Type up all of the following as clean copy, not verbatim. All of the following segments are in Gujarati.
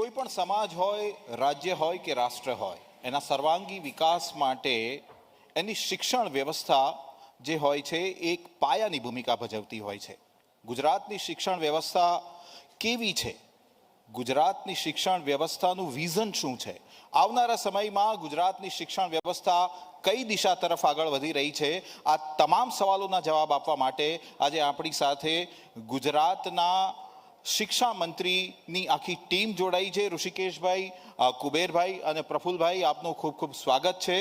કોઈ પણ સમાજ હોય, રાજ્ય હોય કે રાષ્ટ્ર હોય, એના સર્વાંગી વિકાસ માટે એની શિક્ષણ વ્યવસ્થા જે હોય છે એક પાયાની ભૂમિકા ભજવતી હોય છે. ગુજરાતની શિક્ષણ વ્યવસ્થા કેવી છે? ગુજરાતની શિક્ષણ વ્યવસ્થાનું વિઝન શું છે? આવનારા સમયમાં ગુજરાતની શિક્ષણ વ્યવસ્થા કઈ દિશા તરફ આગળ વધી રહી છે? આ તમામ સવાલોના જવાબ આપવા માટે આજે આપણી સાથે ગુજરાતના શિક્ષા મંત્રીની આખી ટીમ જોડાઈ છે. ઋષિકેશભાઈ, કુબેરભાઈ અને પ્રફુલભાઈ, આપનું ખૂબ ખૂબ સ્વાગત છે.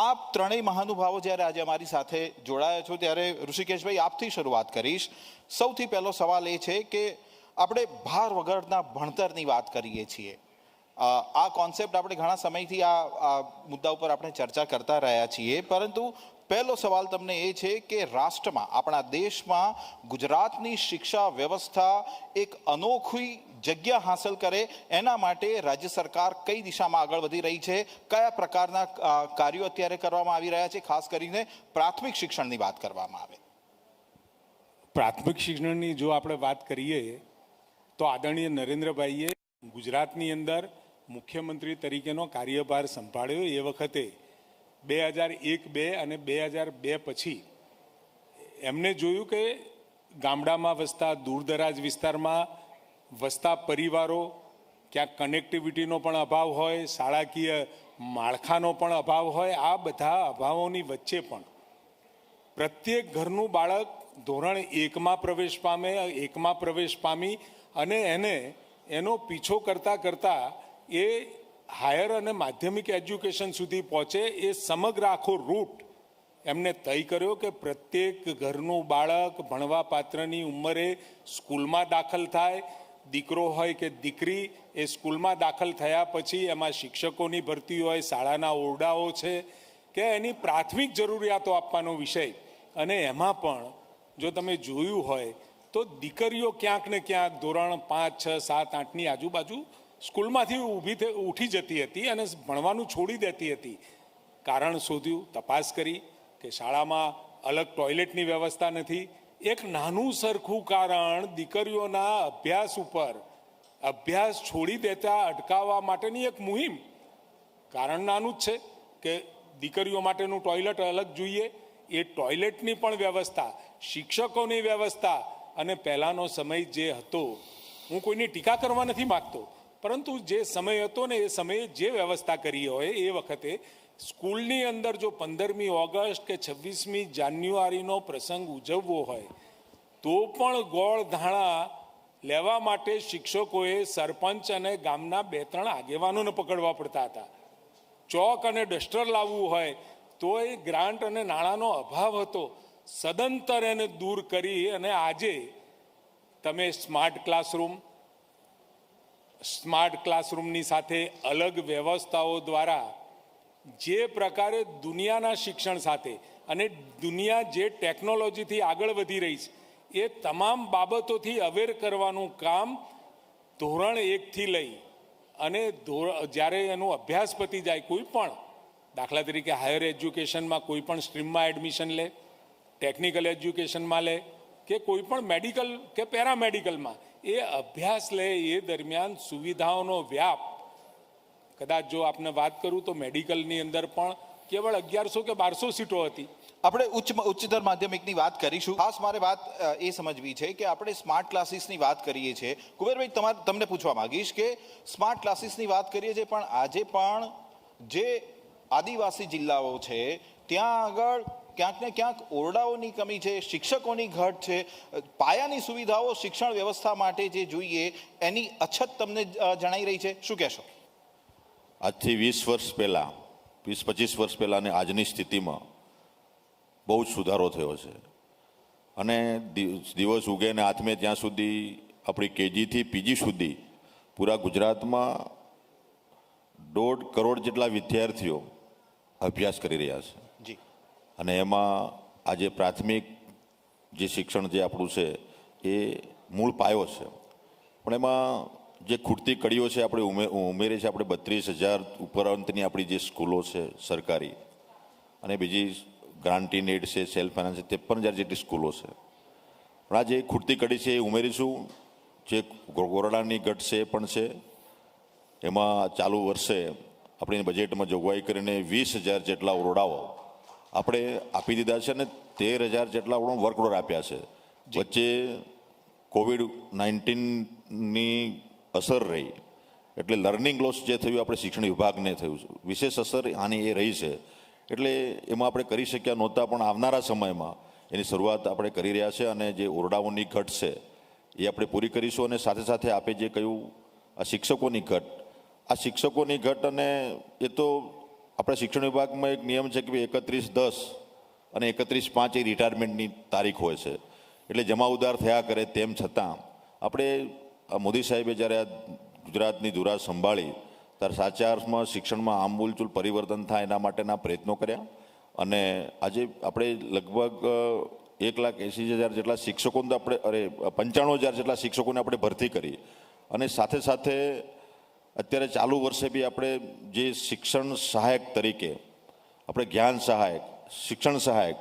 આપ ત્રણેય મહાનુભાવો જ્યારે આજે અમારી સાથે જોડાયા છો ત્યારે ઋષિકેશભાઈ આપથી શરૂઆત કરીશ. સૌથી પહેલો સવાલ એ છે કે આપણે ભાર વગરના ભણતરની વાત કરીએ છીએ. આ કોન્સેપ્ટ આપણે ઘણા સમયથી આ મુદ્દા ઉપર આપણે ચર્ચા કરતા રહ્યા છીએ, પરંતુ પહેલો સવાલ તમને એ છે કે રાષ્ટ્રમાં, આપણા દેશમાં ગુજરાતની શિક્ષા વ્યવસ્થા એક અનોખી જગ્યા હાંસલ કરે એના માટે રાજ્ય સરકાર કઈ દિશામાં આગળ વધી રહી છે? કયા પ્રકારના કાર્યો અત્યારે કરવામાં આવી રહ્યા છે? ખાસ કરીને પ્રાથમિક શિક્ષણની વાત કરવામાં આવે. પ્રાથમિક શિક્ષણની જો આપણે વાત કરીએ તો આદરણીય નરેન્દ્રભાઈએ ગુજરાતની અંદર મુખ્યમંત્રી તરીકેનો કાર્યભાર સંભાળ્યો એ વખતે 2001-2 અને 2002 પછી એમને જોયું કે ગામડામાં વસતા, દૂરદરાજ વિસ્તારમાં વસતા પરિવારો, ક્યાંક કનેક્ટિવિટીનો પણ અભાવ હોય, શાળાકીય માળખાનો પણ અભાવ હોય, આ બધા અભાવોની વચ્ચે પણ પ્રત્યેક ઘરનું બાળક ધોરણ 1માં પ્રવેશ પામી અને એનો પીછો કરતાં એ હાયર અને માધ્યમિક એજ્યુકેશન સુધી પહોંચે એ સમગ્ર આખો રૂટ એમને તય કર્યો કે પ્રત્યેક ઘરનું બાળક ભણવા પાત્રની ઉંમરે સ્કૂલમાં દાખલ થાય. દીકરો હોય કે દીકરી, એ સ્કૂલમાં દાખલ થયા પછી એમાં શિક્ષકોની ભરતી હોય, શાળાના ઓરડાઓ છે કે એની પ્રાથમિક જરૂરિયાતો આપવાનો વિષય. અને એમાં પણ જો તમે જોયું હોય તો દીકરીઓ ક્યાંક ને ક્યાંક ધોરણ 5, 6, 7, 8ની આજુબાજુ સ્કૂલમાંથી ઉઠી જતી હતી અને ભણવાનું છોડી દેતી હતી. કારણ શોધ્યું, તપાસ કરી કે શાળામાં અલગ ટોયલેટની વ્યવસ્થા નથી. એક નાનું સરખું કારણ દીકરીઓના અભ્યાસ છોડી દેતા અટકાવવા માટેની એક મુહિમ. કારણ નાનું જ છે કે દીકરીઓ માટેનું ટોયલેટ અલગ જોઈએ, એ ટોયલેટની પણ વ્યવસ્થા, શિક્ષકોની વ્યવસ્થા. અને પહેલાંનો સમય જે હતો, હું કોઈની ટીકા કરવા નથી માગતો, પરંતુ જે સમય હતો ને એ સમયે જે વ્યવસ્થા કરી હોય એ વખતે સ્કૂલની અંદર જો 15મી ઓગસ્ટ કે 26મી જાન્યુઆરીનો પ્રસંગ ઉજવવો હોય તો પણ ગોળ ધાણા લેવા માટે શિક્ષકોએ સરપંચ અને ગામના 2-3 આગેવાનોને પકડવા પડતા હતા. ચોક અને ડસ્ટર લાવવું હોય તો એ ગ્રાન્ટ અને નાણાંનો અભાવ હતો. સદંતર એને દૂર કરી અને આજે તમે સ્માર્ટ ક્લાસરૂમની સાથે અલગ વ્યવસ્થાઓ દ્વારા જે પ્રકારે દુનિયાના શિક્ષણ સાથે અને દુનિયા જે ટેકનોલોજીથી આગળ વધી રહી છે એ તમામ બાબતોથી અવેર કરવાનું કામ ધોરણ 1થી લઈ અને જ્યારે એનો અભ્યાસ પતી જાય, કોઈ પણ દાખલા તરીકે હાયર એજ્યુકેશનમાં કોઈ પણ સ્ટ્રીમમાં એડમિશન લે, ટેકનિકલ એજ્યુકેશનમાં લે કે કોઈ પણ મેડિકલ કે પેરામેડિકલમાં એ અભ્યાસ લે, એ દરમિયાન સુવિધાઓનો વ્યાપ. કદાચ જો આપને વાત કરું તો મેડિકલની અંદર પણ કેવળ 1100 કે 1200 સીટો હતી. આપણે ઉચ્ચતર માધ્યમિકની વાત કરીશું. ખાસ મારે વાત એ સમજવી છે કે આપણે સ્માર્ટ ક્લાસીસની વાત કરીએ છીએ. કુબેરભાઈ, તમને પૂછવા માંગીશ કે સ્માર્ટ ક્લાસીસની વાત કરીએ છીએ, પણ આજે પણ જે આદિવાસી જિલ્લાઓ છે ત્યાં આગળ ક્યાંક ને ક્યાંક ઓરડાઓની કમી છે, શિક્ષકોની ઘટ છે, પાયાની સુવિધાઓ શિક્ષણ વ્યવસ્થા માટે જે જોઈએ એની અછત તમને જણાઈ રહી છે. શું કહેશો? આજથી 20-25 વર્ષ પહેલાં અને આજની સ્થિતિમાં બહુ જ સુધારો થયો છે. અને દિવસ ઉગે ને આથમે ત્યાં સુધી આપણી કેજીથી પીજી સુધી પૂરા ગુજરાતમાં 1.5 કરોડ જેટલા વિદ્યાર્થીઓ અભ્યાસ કરી રહ્યા છે. અને એમાં આજે પ્રાથમિક જે શિક્ષણ જે આપણું છે એ મૂળ પાયો છે, પણ એમાં જે ખૂટતી કડીઓ છે આપણે ઉમેરી છે. આપણે 32,000 ઉપરાંતની આપણી જે સ્કૂલો છે સરકારી, અને બીજી ગ્રાન્ટી નેડ છે, સેલ્ફ ફાઇનાન્સ છે, 53,000 જેટલી સ્કૂલો છે. પણ આ જે ખૂટતી કડી છે એ ઉમેરીશું. જે ઓરડાની ઘટ છે એ પણ છે, એમાં ચાલુ વર્ષે આપણે બજેટમાં જોગવાઈ કરીને 20,000 જેટલા ઓરડાઓ આપણે આપી દીધા છે અને 13,000 જેટલા વર્કલોડ આપ્યા છે. વચ્ચે COVID-19ની અસર રહી એટલે લર્નિંગ લોસ જે થયું આપણે શિક્ષણ વિભાગને થયું છે, વિશેષ અસર આની એ રહી છે. એટલે એમાં આપણે કરી શક્યા નહોતા, પણ આવનારા સમયમાં એની શરૂઆત આપણે કરી રહ્યા છે અને જે ઓરડાઓની ઘટ છે એ આપણે પૂરી કરીશું. અને સાથે સાથે આપે જે કહ્યું આ શિક્ષકોની ઘટ અને એ તો આપણા શિક્ષણ વિભાગમાં એક નિયમ છે કે 31/10 અને 31/5 એ રિટાયરમેન્ટની તારીખ હોય છે. એટલે જમા ઉધાર થયા કરે તેમ છતાં આપણે મોદી સાહેબે જ્યારે આ ગુજરાતની ધુરા સંભાળી ત્યારે સાચા અર્થમાં શિક્ષણમાં આમૂલચૂલ પરિવર્તન થાય એના માટેના પ્રયત્નો કર્યા. અને આજે આપણે લગભગ 1,80,000 જેટલા શિક્ષકોને આપણે 95,000 જેટલા શિક્ષકોને આપણે ભરતી કરી. અને સાથે સાથે અત્યારે ચાલુ વર્ષે બી આપણે જે શિક્ષણ સહાયક તરીકે આપણે જ્ઞાન સહાયક, શિક્ષણ સહાયક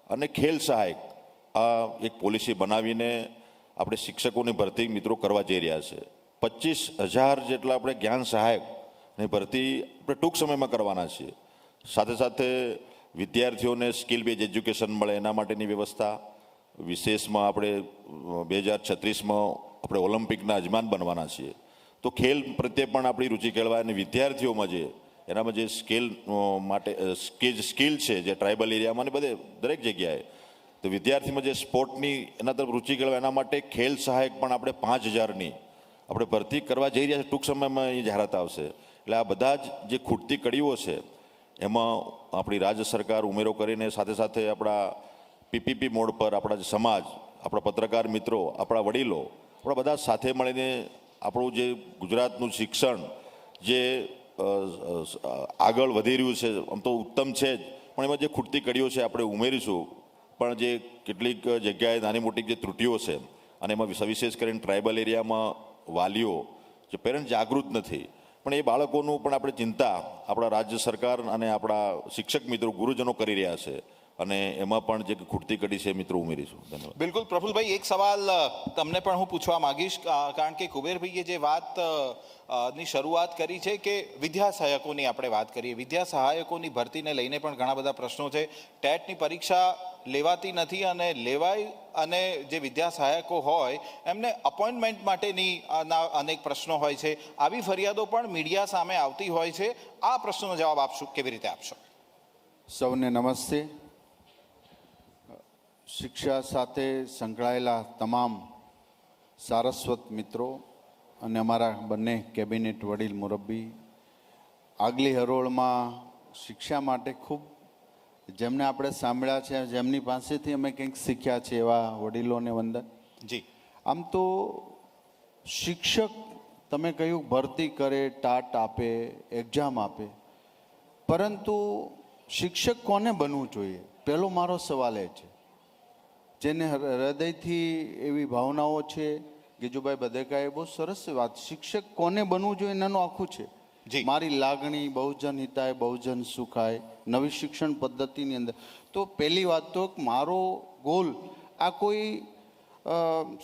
અને ખેલ સહાયક આ એક પોલિસી બનાવીને આપણે શિક્ષકોની ભરતી મિત્રો કરવા જઈ રહ્યા છે. 25,000 જેટલા આપણે જ્ઞાન સહાયકની ભરતી આપણે ટૂંક સમયમાં કરવાના છીએ. સાથે સાથે વિદ્યાર્થીઓને સ્કિલ બેઝ એજ્યુકેશન મળે એના માટેની વ્યવસ્થા. વિશેષમાં આપણે 2036માં આપણે ઓલિમ્પિકના યજમાન બનવાના છીએ. તો ખેલ પ્રત્યે પણ આપણી રુચિ કેળવાય અને વિદ્યાર્થીઓમાં એનામાં જે સ્કિલ છે જે ટ્રાઇબલ એરિયામાં ને બધે દરેક જગ્યાએ, તો વિદ્યાર્થીમાં જે સ્પોર્ટની એના તરફ રુચિ કેળવાય એના માટે ખેલ સહાયક પણ આપણે 5,000ની આપણે ભરતી કરવા જઈ રહ્યા છે. ટૂંક સમયમાં એ જાહેરાત આવશે. એટલે આ બધા જ જે ખૂટતી કડીઓ છે એમાં આપણી રાજ્ય સરકાર ઉમેરો કરીને સાથે સાથે આપણા પીપીપી મોડ પર આપણા સમાજ, આપણા પત્રકાર મિત્રો, આપણા વડીલો, આપણા બધા સાથે મળીને આપણું જે ગુજરાતનું શિક્ષણ જે આગળ વધી રહ્યું છે આમ તો ઉત્તમ છે જ, પણ એમાં જે ખૂટતી કડીઓ છે આપણે ઉમેરીશું. પણ જે કેટલીક જગ્યાએ નાની મોટી જે ત્રુટીઓ છે અને એમાં સવિશેષ કરીને ટ્રાઇબલ એરિયામાં વાલીઓ જે પેરેન્ટ જાગૃત નથી, પણ એ બાળકોનું પણ આપણે ચિંતા આપણા રાજ્ય સરકાર અને આપણા શિક્ષક મિત્રો, ગુરુજનો કરી રહ્યા છે અને એમાં પણ જે ખૂટતી કડી છે મિત્રો ઉમેરીશું. ધન્યવાદ. બિલકુલ પ્રફુલભાઈ, એક સવાલ તમને પણ હું પૂછવા માંગીશ, કારણ કે કુબેરભાઈએ જે વાત ની શરૂઆત કરી છે કે વિદ્યા સહાયકોની આપણે વાત કરીએ. વિદ્યા સહાયકોની ભરતીને લઈને પણ ઘણા બધા પ્રશ્નો છે. ટેટની પરીક્ષા લેવાતી નથી અને લેવાય, અને જે વિદ્યા સહાયકો હોય એમને અપોઇન્ટમેન્ટ માટેની અનેક પ્રશ્નો હોય છે. આવી ફરિયાદો પણ મીડિયા સામે આવતી હોય છે. આ પ્રશ્નનો જવાબ આપશો, કેવી રીતે આપશો? સૌને નમસ્તે. શિક્ષા સાથે સંકળાયેલા તમામ સારસ્વત મિત્રો અને અમારા બંને કેબિનેટ વડીલ મુરબ્બી, આગલી હરોળમાં શિક્ષા માટે ખૂબ જેમને આપણે સાંભળ્યા છે, જેમની પાસેથી અમે કંઈક શીખ્યા છે એવા વડીલોને વંદન. જી, આમ તો શિક્ષક તમે કહ્યું ભરતી કરે, ટાટ આપે, એક્ઝામ આપે, પરંતુ શિક્ષક કોને બનવું જોઈએ પહેલો મારો સવાલ એ છે. જેને હૃદયથી એવી ભાવનાઓ છે, ગીજુભાઈ બધેકાએ બહુ સરસ વાત, શિક્ષક કોને બનવું જોઈએ એનાનું આખું છે. મારી લાગણી બહુજન હિતાય બહુજન સુખાય, નવી શિક્ષણ પદ્ધતિની અંદર. તો પહેલી વાત તો મારો ગોલ આ કોઈ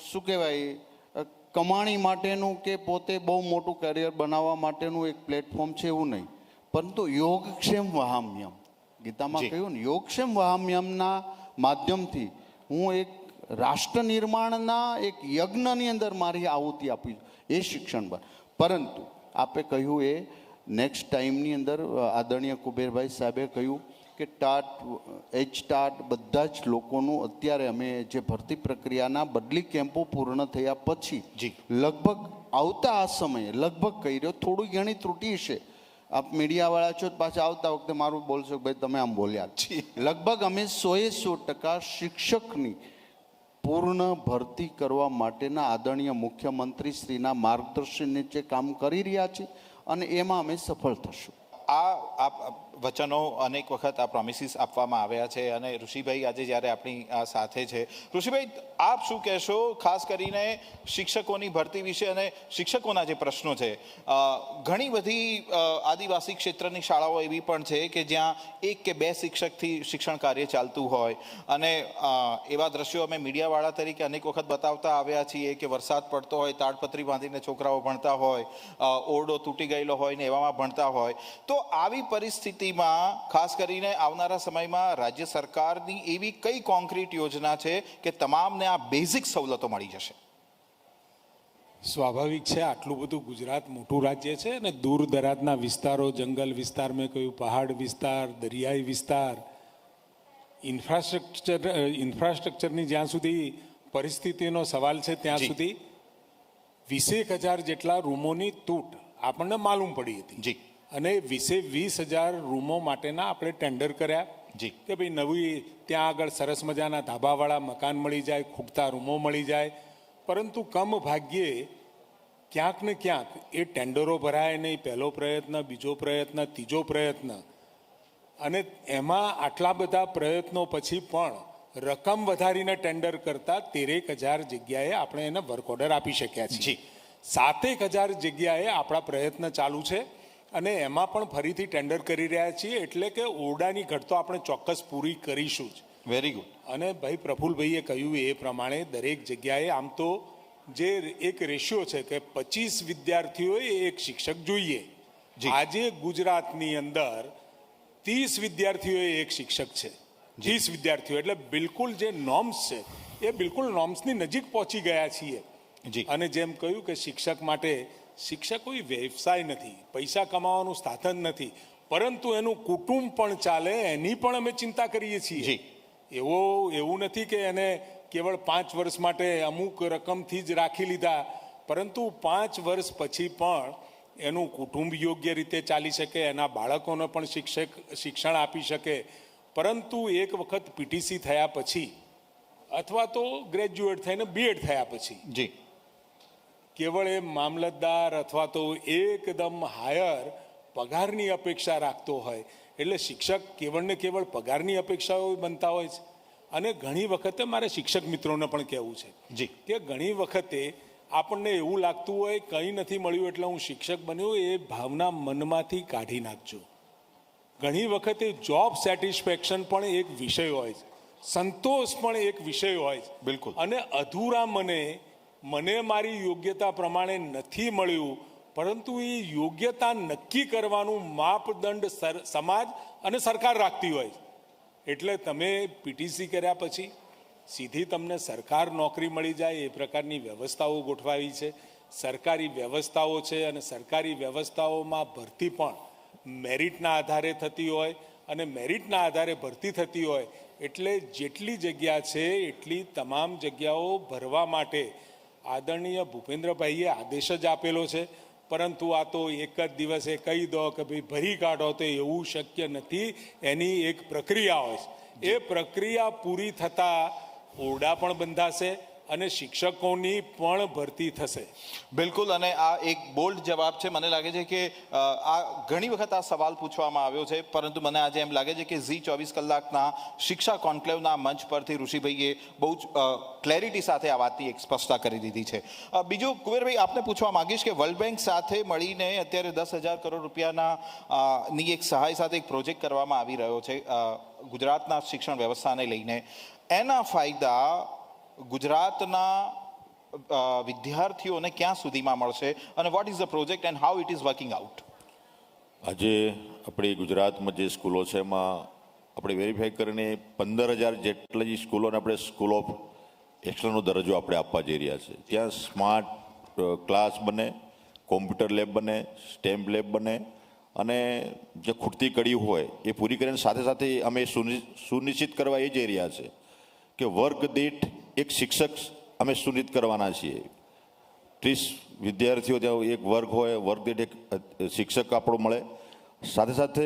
શું કહેવાય કમાણી માટેનું કે પોતે બહુ મોટું કરિયર બનાવવા માટેનું એક પ્લેટફોર્મ છે એવું નહીં, પરંતુ યોગક્ષેમ વહામ્યમ, ગીતામાં કહ્યું ને, યોગક્ષેમ વહામ્યમના માધ્યમથી હું એક રાષ્ટ્ર નિર્માણના એક યજ્ઞની અંદર મારી આહુતિ આપી એ શિક્ષણ પર. પરંતુ આપે કહ્યું એ નેક્સ્ટ ટાઈમની અંદર આદરણીય કુબેરભાઈ સાહેબે કહ્યું કે ટાટ, એચ-ટાટ બધા જ લોકોનું અત્યારે અમે જે ભરતી પ્રક્રિયાના બદલી કેમ્પો પૂર્ણ થયા પછી લગભગ આવતા આ સમયે લગભગ કહી રહ્યો થોડી ઘણી ત્રુટી છે. આપ મીડિયાવાળા છો પાછા આવતા વખતે મારું બોલશો ભાઈ તમે આમ બોલ્યા. લગભગ અમે 100% શિક્ષકની પૂર્ણ ભરતી કરવા માટેના આદરણીય મુખ્યમંત્રી શ્રીના માર્ગદર્શન નીચે કામ કરી રહ્યા છીએ અને એમાં અમે સફળ થશું. આ વચનો અનેક વખત આ પ્રોમિસીસ આપવામાં આવ્યા છે અને ઋષિભાઈ આજે જ્યારે આપણી સાથે છે, ઋષિભાઈ આપ શું કહેશો ખાસ કરીને શિક્ષકોની ભરતી વિશે અને શિક્ષકોના જે પ્રશ્નો છે? ઘણી બધી આદિવાસી ક્ષેત્રની શાળાઓ એવી પણ છે કે જ્યાં 1 કે 2 શિક્ષકથી શિક્ષણ કાર્ય ચાલતું હોય અને એવા દ્રશ્યો અમે મીડિયાવાળા તરીકે અનેક વખત બતાવતા આવ્યા છીએ કે વરસાદ પડતો હોય, તાડપત્રી બાંધીને છોકરાઓ ભણતા હોય, ઓરડો તૂટી ગયેલો હોય ને એવામાં ભણતા હોય. તો આવી પરિસ્થિતિમાં ખાસ કરીને આવનારા સમયમાં રાજ્ય સરકારની એવી કઈ કોન્ક્રીટ યોજના છે કે તમામને આ બેઝિક સવલતો મળી જશે? સ્વાભાવિક છે, આટલું બધું ગુજરાત મોટું રાજ્ય છે અને દૂર દરાજના વિસ્તારો, જંગલ વિસ્તાર, મેં કહ્યું પહાડ વિસ્તાર, દરિયાઈ વિસ્તાર, ઇન્ફ્રાસ્ટ્રક્ચરની જ્યાં સુધી પરિસ્થિતિનો સવાલ છે ત્યાં જી. સુધી 20,000 જેટલા રૂમોની તૂટ આપણને માલુમ પડી હતી જી. અને 20,000 રૂમો માટેના આપણે ટેન્ડર કર્યા જી. કે ભાઈ નવી ત્યાં આગળ સરસ મજાના ધાબાવાળા મકાન મળી જાય, ખૂટતા રૂમો મળી જાય. પરંતુ કમ ભાગ્યે ક્યાંક ને ક્યાંક એ ટેન્ડરો ભરાય નહીં. પહેલો પ્રયત્ન, બીજો પ્રયત્ન, ત્રીજો પ્રયત્ન, અને એમાં આટલા બધા પ્રયત્નો પછી પણ રકમ વધારીને ટેન્ડર કરતા 13,000 જગ્યાએ આપણે એને વર્ક ઓર્ડર આપી શક્યા છીએ. 7,000 જગ્યાએ આપણા પ્રયત્ન ચાલુ છે અને એમાં પણ ફરીથી ટેન્ડર કરી રહ્યા છીએ. એટલે કે ઓરડાની ઘટ તો આપણે ચોક્કસ પૂરી કરીશું જ. Very good. અને ભાઈ પ્રફુલભાઈએ કહ્યું એ પ્રમાણે દરેક જગ્યાએ આમ તો જે એક રેશિયો છે કે 25 વિદ્યાર્થીઓએ 1 શિક્ષક જોઈએ. આજે ગુજરાતની અંદર 30 વિદ્યાર્થીઓએ 1 શિક્ષક છે. 30 વિદ્યાર્થીઓ એટલે બિલકુલ જે નોર્મ્સ છે એ બિલકુલ નોર્મ્સની નજીક પહોંચી ગયા છીએ. અને જેમ કહ્યું કે શિક્ષક માટે શિક્ષક કોઈ વ્યવસાય નથી, પૈસા કમાવાનું સાધન નથી, પરંતુ એનું કુટુંબ પણ ચાલે એની પણ અમે ચિંતા કરીએ છીએ. એવું નથી કે એને કેવળ 5 વર્ષ માટે અમુક રકમથી જ રાખી લીધા, પરંતુ 5 વર્ષ પછી પણ એનું કુટુંબ યોગ્ય રીતે ચાલી શકે, એના બાળકોને પણ શિક્ષણ આપી શકે. પરંતુ એક વખત પીટીસી થયા પછી અથવા તો ગ્રેજ્યુએટ થઈને બીએડ થયા પછી જી કેવળ એ મામલતદાર અથવા તો એકદમ હાયર પગારની અપેક્ષા રાખતો હોય એટલે શિક્ષક કેવળ ને કેવળ પગારની અપેક્ષાઓ બનતા હોય છે. અને ઘણી વખતે મારે શિક્ષક મિત્રોને પણ કહેવું છે જી કે ઘણી વખતે આપણને એવું લાગતું હોય કંઈ નથી મળ્યું એટલે હું શિક્ષક બન્યો, એ ભાવના મનમાંથી કાઢી નાખજો. ઘણી વખતે જોબ સેટિસ્ફેક્શન પણ એક વિષય હોય છે, સંતોષ પણ એક વિષય હોય છે. બિલકુલ. અને અધૂરા મને મારી યોગ્યતા પ્રમાણે નથી મળ્યું, પરંતુ એ યોગ્યતા નક્કી કરવાનું માપદંડ સમાજ અને સરકાર રાખતી હોય. એટલે તમે પીટીસી કર્યા પછી સીધી તમને સરકાર નોકરી મળી જાય એ પ્રકારની વ્યવસ્થાઓ ગોઠવાવી છે. સરકારી વ્યવસ્થાઓ છે અને સરકારી વ્યવસ્થાઓમાં ભરતી પણ મેરિટના આધારે થતી હોય અને મેરિટના આધારે ભરતી થતી હોય. એટલે જેટલી જગ્યા છે એટલી તમામ જગ્યાઓ ભરવા માટે આદરણીય ભૂપેન્દ્રભાઈએ આદેશ જ આપેલો છે. પરંતુ આ તો એક જ દિવસે કહી દો કે ભાઈ ભરી કાઢો તો એવું શક્ય નથી. એની એક પ્રક્રિયા હોય છે. એ પ્રક્રિયા પૂરી થતાં ઓરડા પણ બંધાશે અને શિક્ષકોની પણ ભરતી થશે. બિલકુલ. અને આ એક બોલ્ડ જવાબ છે. મને લાગે છે કે આ ઘણી વખત આ સવાલ પૂછવામાં આવ્યો છે, પરંતુ મને આજે એમ લાગે છે કે ઝી 24 કલાકના શિક્ષા કોન્ક્લેવના મંચ પરથી ઋષિભાઈએ બહુ જ ક્લેરિટી સાથે આ વાતની એક સ્પષ્ટતા કરી દીધી છે. બીજું કુબેરભાઈ આપને પૂછવા માંગીશ કે વર્લ્ડ બેંક સાથે મળીને અત્યારે 10,000 કરોડ રૂપિયાના ની એક સહાય સાથે એક પ્રોજેક્ટ કરવામાં આવી રહ્યો છે ગુજરાતના શિક્ષણ વ્યવસ્થાને લઈને. એના ફાયદા ગુજરાતના વિદ્યાર્થીઓને ક્યાં સુધીમાં મળશે અને what is the project and how it is working out? આજે આપણી ગુજરાતમાં જે સ્કૂલો છે એમાં આપણે વેરીફાઈ કરીને 15,000 જેટલી સ્કૂલોને આપણે સ્કૂલ ઓફ એક્સલન્સનો દરજ્જો આપણે આપવા જઈ રહ્યા છે. ત્યાં સ્માર્ટ ક્લાસ બને, કોમ્પ્યુટર લેબ બને, સ્ટેમ્પ લેબ બને અને જે ખૂટતી કડી હોય એ પૂરી કરીને સાથે સાથે અમે સુનિશ્ચિત કરવા એ જઈ રહ્યા છે કે વર્ગ દીઠ એક શિક્ષક અમે સુનિશ્ચિત કરવાના છીએ. 30 વિદ્યાર્થીઓ ત્યાં એક વર્ગ હોય, વર્ગ દીઠ એક શિક્ષક આપણો મળે. સાથે સાથે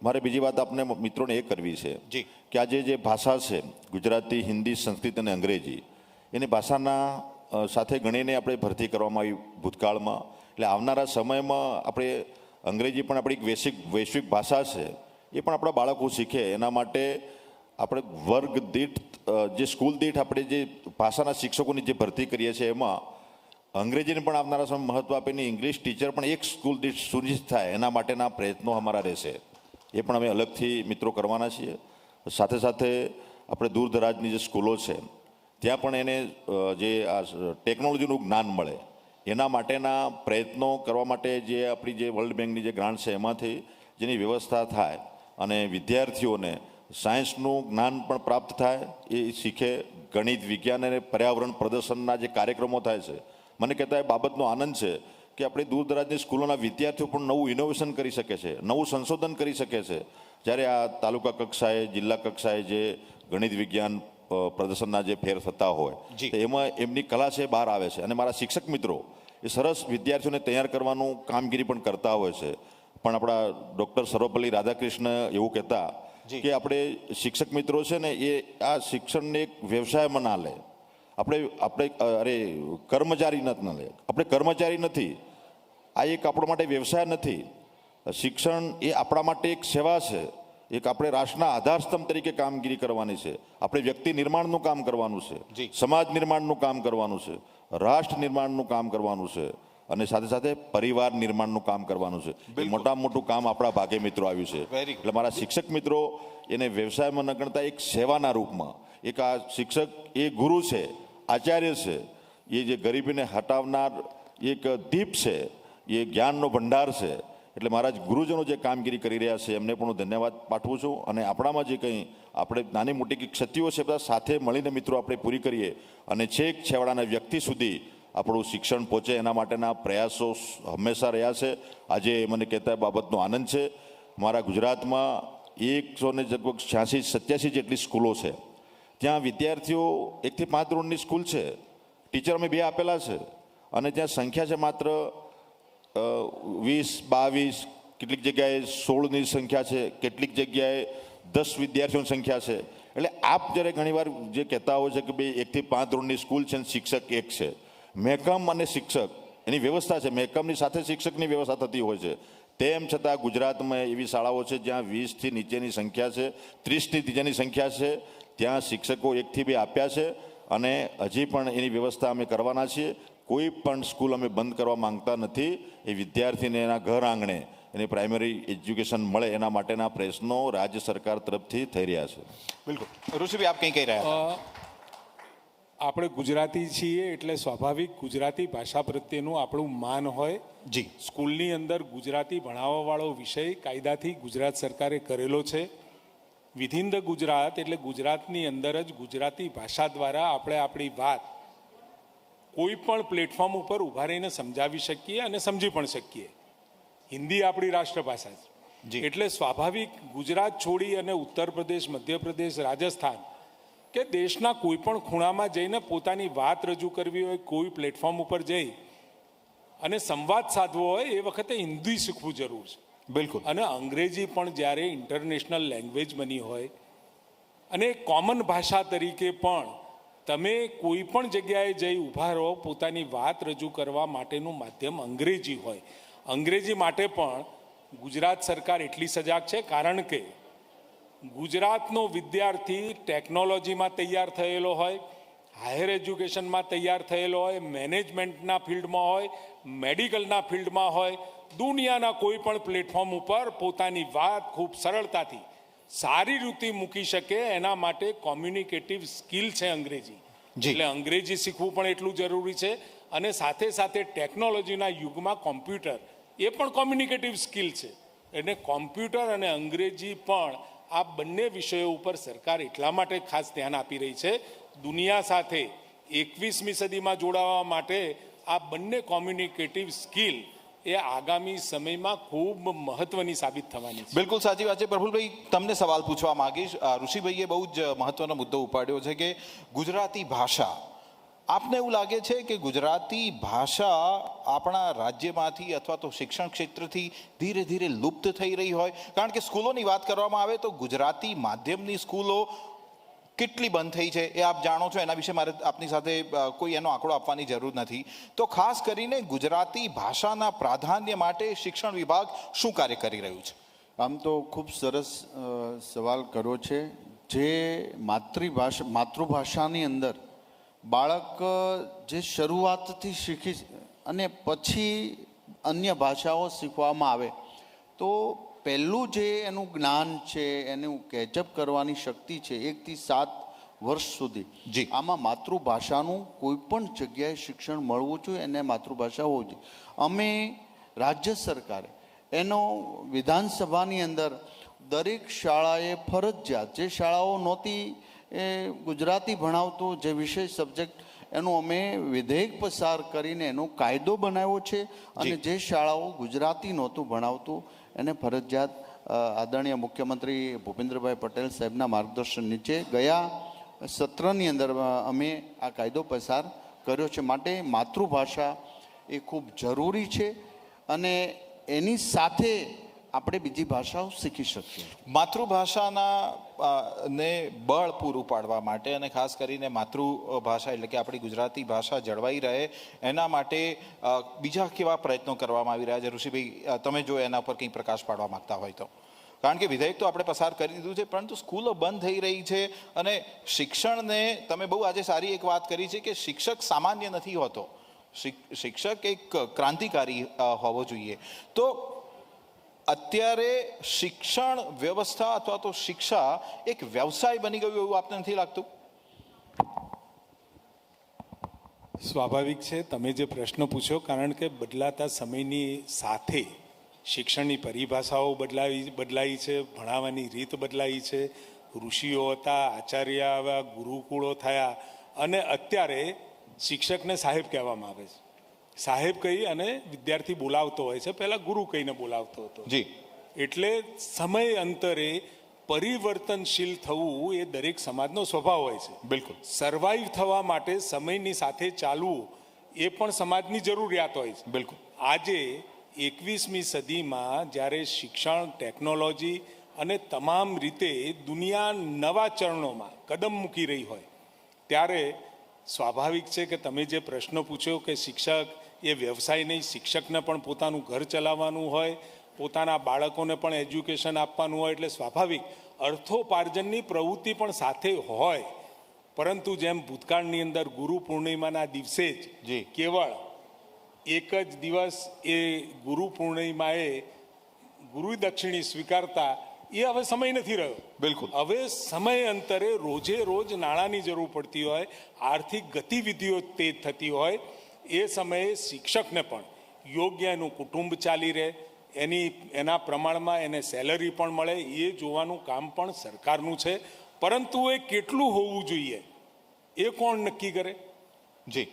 મારે બીજી વાત આપને મિત્રોને એ કરવી છે કે આજે જે ભાષા છે ગુજરાતી, હિન્દી, સંસ્કૃત અને અંગ્રેજી, એની ભાષાના સાથે ગણીને આપણે ભરતી કરવામાં આવી ભૂતકાળમાં. એટલે આવનારા સમયમાં આપણે અંગ્રેજી પણ આપણી એક વૈશ્વિક ભાષા છે એ પણ આપણા બાળકો શીખે એના માટે આપણે વર્ગ દીઠ જે સ્કૂલ દીઠ આપણે જે ભાષાના શિક્ષકોની જે ભરતી કરીએ છીએ એમાં અંગ્રેજીને પણ આવનારા સમય મહત્વ આપીને ઇંગ્લિશ ટીચર પણ એક સ્કૂલ દીઠ સુનિશ્ચિત થાય એના માટેના પ્રયત્નો અમારા રહેશે. એ પણ અમે અલગથી મિત્રો કરવાના છીએ. સાથે સાથે આપણે દૂર દરાજની જે સ્કૂલો છે ત્યાં પણ એને જે આ ટેકનોલોજીનું જ્ઞાન મળે એના માટેના પ્રયત્નો કરવા માટે જે આપણી જે વર્લ્ડ બેંકની જે ગ્રાન્ટ છે એમાંથી જેની વ્યવસ્થા થાય અને વિદ્યાર્થીઓને સાયન્સનું જ્ઞાન પણ પ્રાપ્ત થાય, એ શીખે. ગણિત, વિજ્ઞાન અને પર્યાવરણ પ્રદર્શનના જે કાર્યક્રમો થાય છે, મને કહેતા એ બાબતનો આનંદ છે કે આપણે દૂર દરાજની સ્કૂલોના વિદ્યાર્થીઓ પણ નવું ઇનોવેશન કરી શકે છે, નવું સંશોધન કરી શકે છે. જ્યારે આ તાલુકા કક્ષાએ, જિલ્લા કક્ષાએ જે ગણિત વિજ્ઞાન પ્રદર્શનના જે ફેર થતા હોય તો એમાં એમની કલા છે બહાર આવે છે. અને મારા શિક્ષક મિત્રો એ સરસ વિદ્યાર્થીઓને તૈયાર કરવાનું કામગીરી પણ કરતા હોય છે. પણ આપણા ડૉક્ટર સર્વપલ્લી રાધાકૃષ્ણ એવું કહેતા કે આપણે શિક્ષક મિત્રો છે ને એ આ શિક્ષણને એક વ્યવસાયમાં ના લે. આપણે કર્મચારી ન લે. આપણે કર્મચારી નથી, આ એક આપણા માટે વ્યવસાય નથી. શિક્ષણ એ આપણા માટે એક સેવા છે. એક આપણે રાષ્ટ્રના આધારસ્તંભ તરીકે કામગીરી કરવાની છે. આપણે વ્યક્તિ નિર્માણનું કામ કરવાનું છે, સમાજ નિર્માણનું કામ કરવાનું છે, રાષ્ટ્ર નિર્માણનું કામ કરવાનું છે અને સાથે સાથે પરિવાર નિર્માણનું કામ કરવાનું છે. એ મોટામાં મોટું કામ આપણા ભાગે મિત્રો આવ્યું છે. એટલે મારા શિક્ષક મિત્રો એને વ્યવસાયમાં ન ગણતા એક સેવાના રૂપમાં, એક આ શિક્ષક એ ગુરુ છે, આચાર્ય છે, એ જે ગરીબીને હટાવનાર એક દીપ છે, એ જ્ઞાનનો ભંડાર છે. એટલે મારા ગુરુજનો જે કામગીરી કરી રહ્યા છે એમને પણ હું ધન્યવાદ પાઠવું છું. અને આપણામાં જે કંઈ આપણે નાની મોટી ક્ષતિઓ છે બધા સાથે મળીને મિત્રો આપણે પૂરી કરીએ અને છેક છેવાડાના વ્યક્તિ સુધી આપણું શિક્ષણ પહોંચે એના માટેના પ્રયાસો હંમેશા રહ્યા છે. આજે મને કહેતા બાબતનો આનંદ છે. મારા ગુજરાતમાં 186-87 જેટલી સ્કૂલો છે. ત્યાં વિદ્યાર્થીઓ 1 થી 5 ધોરણની સ્કૂલ છે. ટીચર અમે 2 આપેલા છે અને ત્યાં સંખ્યા છે માત્ર 20-22, કેટલીક જગ્યાએ 16ની સંખ્યા છે, કેટલીક જગ્યાએ 10 વિદ્યાર્થીઓની સંખ્યા છે. એટલે આપ જ્યારે ઘણીવાર જે કહેતા હોય છે કે ભાઈ 1 થી 5 ધોરણની સ્કૂલ છે અને શિક્ષક 1 છે, મહેકમ અને શિક્ષક એની વ્યવસ્થા છે, મહેકમની સાથે શિક્ષકની વ્યવસ્થા થતી હોય છે. તેમ છતાં ગુજરાતમાં એવી શાળાઓ છે જ્યાં 20થી નીચેની સંખ્યા છે, 30થી નીચેની સંખ્યા છે, ત્યાં શિક્ષકો 1 થી 2 આપ્યા છે અને હજી પણ એની વ્યવસ્થા અમે કરવાના છીએ. કોઈ પણ સ્કૂલ અમે બંધ કરવા માંગતા નથી. એ વિદ્યાર્થીને એના ઘર આંગણે એને પ્રાઇમરી એજ્યુકેશન મળે એના માટેના પ્રયત્નો રાજ્ય સરકાર તરફથી થઈ રહ્યા છે. બિલકુલ. ઋષિભાઈ, આપ કંઈ કહી રહ્યા હતા? આપણે ગુજરાતી છીએ એટલે સ્વાભાવિક ગુજરાતી ભાષા પ્રત્યેનું આપણું માન હોય. જી. સ્કૂલની અંદર ગુજરાતી ભણાવવાવાળો વિષય કાયદાથી ગુજરાત સરકારે કરેલો છે. વિધિન ધ ગુજરાત એટલે ગુજરાતની અંદર જ ગુજરાતી ભાષા દ્વારા આપણે આપણી વાત કોઈ પણ પ્લેટફોર્મ ઉપર ઊભા રહીને સમજાવી શકીએ અને સમજી પણ શકીએ. હિન્દી આપણી રાષ્ટ્રભાષા છે એટલે સ્વાભાવિક ગુજરાત છોડી અને ઉત્તર પ્રદેશ, મધ્યપ્રદેશ, રાજસ્થાન કે દેશના કોઈ પણ ખૂણામાં જઈને પોતાની વાત રજૂ કરવી હોય, કોઈ પ્લેટફોર્મ ઉપર જઈ અને સંવાદ સાધવો હોય એ વખતે હિન્દી શીખવું જરૂર છે. બિલકુલ. અને અંગ્રેજી પણ જ્યારે ઇન્ટરનેશનલ લેંગ્વેજ બની હોય અને કોમન ભાષા તરીકે પણ તમે કોઈ પણ જગ્યાએ જઈ ઊભા રહો, પોતાની વાત રજૂ કરવા માટેનું માધ્યમ અંગ્રેજી હોય. અંગ્રેજી માટે પણ ગુજરાત સરકાર એટલી સજાગ છે કારણ કે ગુજરાતનો વિદ્યાર્થી ટેકનોલોજીમાં તૈયાર થયેલો હોય, હાયર એજ્યુકેશનમાં તૈયાર થયેલો હોય, મેનેજમેન્ટના ફિલ્ડમાં હોય, મેડિકલના ફિલ્ડમાં હોય, દુનિયાના કોઈ પણ પ્લેટફોર્મ ઉપર પોતાની વાત ખૂબ સરળતાથી સારી રીતે મૂકી શકે એના માટે કોમ્યુનિકેટિવ સ્કિલ છે અંગ્રેજી. એટલે અંગ્રેજી શીખવું પણ એટલું જરૂરી છે અને સાથે સાથે ટેકનોલોજીના યુગમાં કોમ્પ્યુટર એ પણ કોમ્યુનિકેટિવ સ્કિલ છે. એટલે કોમ્પ્યુટર અને અંગ્રેજી પણ આ બંને વિષયો ઉપર સરકાર એટલા માટે ખાસ ધ્યાન આપી રહી છે. દુનિયા સાથે 21મી સદીમાં જોડાવા માટે આ બંને કોમ્યુનિકેટિવ સ્કિલ એ આગામી સમયમાં ખૂબ મહત્વની સાબિત થવાની છે. બિલકુલ સાચી વાત છે. પ્રફુલભાઈ, તમને સવાલ પૂછવા માંગીશ. ઋષિભાઈએ બહુ જ મહત્વનો મુદ્દો ઉપાડ્યો છે કે ગુજરાતી ભાષા, આપને એવું લાગે છે કે ગુજરાતી ભાષા આપણા રાજ્યમાંથી અથવા તો શિક્ષણ ક્ષેત્રથી ધીરે ધીરે લુપ્ત થઈ રહી હોય? કારણ કે સ્કૂલોની વાત કરવામાં આવે તો ગુજરાતી માધ્યમની સ્કૂલો કેટલી બંધ થઈ છે એ આપ જાણો છો, એના વિશે મારે આપની સાથે કોઈ એનો આંકડો આપવાની જરૂર નથી. તો ખાસ કરીને ગુજરાતી ભાષાના પ્રાધાન્ય માટે શિક્ષણ વિભાગ શું કાર્ય કરી રહ્યું છે? આમ તો ખૂબ સરસ સવાલ કર્યો છે. જે માતૃભાષાની અંદર બાળક જે શરૂઆતથી શીખી અને પછી અન્ય ભાષાઓ શીખવામાં આવે તો પહેલું જે એનું જ્ઞાન છે, એનું કેચઅપ કરવાની શક્તિ છે 1 થી 7 વર્ષ સુધી, જી. આમાં માતૃભાષાનું કોઈ પણ જગ્યાએ શિક્ષણ મળવું જોઈએ અને માતૃભાષા હોવી જોઈએ. અમે રાજ્ય સરકારે એનો વિધાનસભાની અંદર દરેક શાળાએ ફરજિયાત, જે શાળાઓ નહોતી એ ગુજરાતી ભણાવતું જે વિષય સબ્જેક્ટ, એનું અમે વિધેયક પસાર કરીને એનો કાયદો બનાવ્યો છે. અને જે શાળાઓ ગુજરાતી નહોતું ભણાવતું એને ફરજિયાત આદરણીય મુખ્યમંત્રી ભૂપેન્દ્રભાઈ પટેલ સાહેબના માર્ગદર્શન નીચે ગયા સત્રની અંદર અમે આ કાયદો પસાર કર્યો છે. માટે માતૃભાષા એ ખૂબ જરૂરી છે અને એની સાથે આપણે બીજી ભાષાઓ શીખી શકીએ. માતૃભાષાના ને બળ પૂરું પાડવા માટે અને ખાસ કરીને માતૃભાષા એટલે કે આપણી ગુજરાતી ભાષા જળવાઈ રહે એના માટે બીજા કેવા પ્રયત્નો કરવામાં આવી રહ્યા છે? ઋષિભાઈ, તમે જો એના પર કંઈ પ્રકાશ પાડવા માંગતા હોય તો. કારણ કે વિધેયક તો આપણે પસાર કરી દીધું છે, પરંતુ સ્કૂલો બંધ થઈ રહી છે અને શિક્ષણને તમે બહુ આજે સારી એક વાત કરી છે કે શિક્ષક સામાન્ય નથી હોતો, શિક્ષક એક ક્રાંતિકારી હોવો જોઈએ. તો અત્યારે શિક્ષણ વ્યવસ્થા અથવા તો શિક્ષા એક વ્યવસાય બની ગયું એવું આપને નથી લાગતું? સ્વાભાવિક છે તમે જે પ્રશ્ન પૂછ્યો, કારણ કે બદલાતા સમયની સાથે શિક્ષણની પરિભાષાઓ બદલાઈ છે, ભણાવવાની રીત બદલાઈ છે. ઋષિઓ હતા, આચાર્ય આવ્યા, ગુરુકુળો થયા અને અત્યારે શિક્ષકને સાહેબ કહેવામાં આવે છે. સાહેબ કહી અને વિદ્યાર્થી બોલાવતો હોય છે, પહેલા ગુરુ કહીને બોલાવતો હતો. જી. એટલે સમય અંતરે પરિવર્તનશીલ થવું એ દરેક સમાજનો સ્વભાવ હોય છે. બિલકુલ. સર્વાઈવ થવા માટે સમયની સાથે ચાલવું એ પણ સમાજની જરૂરિયાત હોય છે. બિલકુલ. આજે 21મી સદીમાં જ્યારે શિક્ષણ, ટેકનોલોજી અને તમામ રીતે દુનિયા નવા ચરણોમાં કદમ મૂકી રહી હોય ત્યારે સ્વાભાવિક છે કે તમે જે પ્રશ્ન પૂછ્યો કે શિક્ષક એ વ્યવસાય નહીં, શિક્ષકને પણ પોતાનું ઘર ચલાવવાનું હોય, પોતાના બાળકોને પણ એજ્યુકેશન આપવાનું હોય, એટલે સ્વાભાવિક અર્થોપાર્જનની પ્રવૃત્તિ પણ સાથે હોય. પરંતુ જેમ ભૂતકાળની અંદર ગુરુ પૂર્ણિમાના દિવસે જ કેવળ એક જ દિવસ એ ગુરુ પૂર્ણિમાએ ગુરુ દક્ષિણી સ્વીકારતા એ હવે સમય નથી રહ્યો. બિલકુલ. હવે સમય અંતરે રોજે રોજ નાણાંની જરૂર પડતી હોય, આર્થિક ગતિવિધિઓ તેજ થતી હોય, એ સમયે શિક્ષકને પણ યોગ્ય એનું કુટુંબ ચાલી રહે, એના પ્રમાણમાં એને સેલરી પણ મળે, એ જોવાનું કામ પણ સરકારનું છે. પરંતુ એ કેટલું હોવું જોઈએ એ કોણ નક્કી કરે? જી.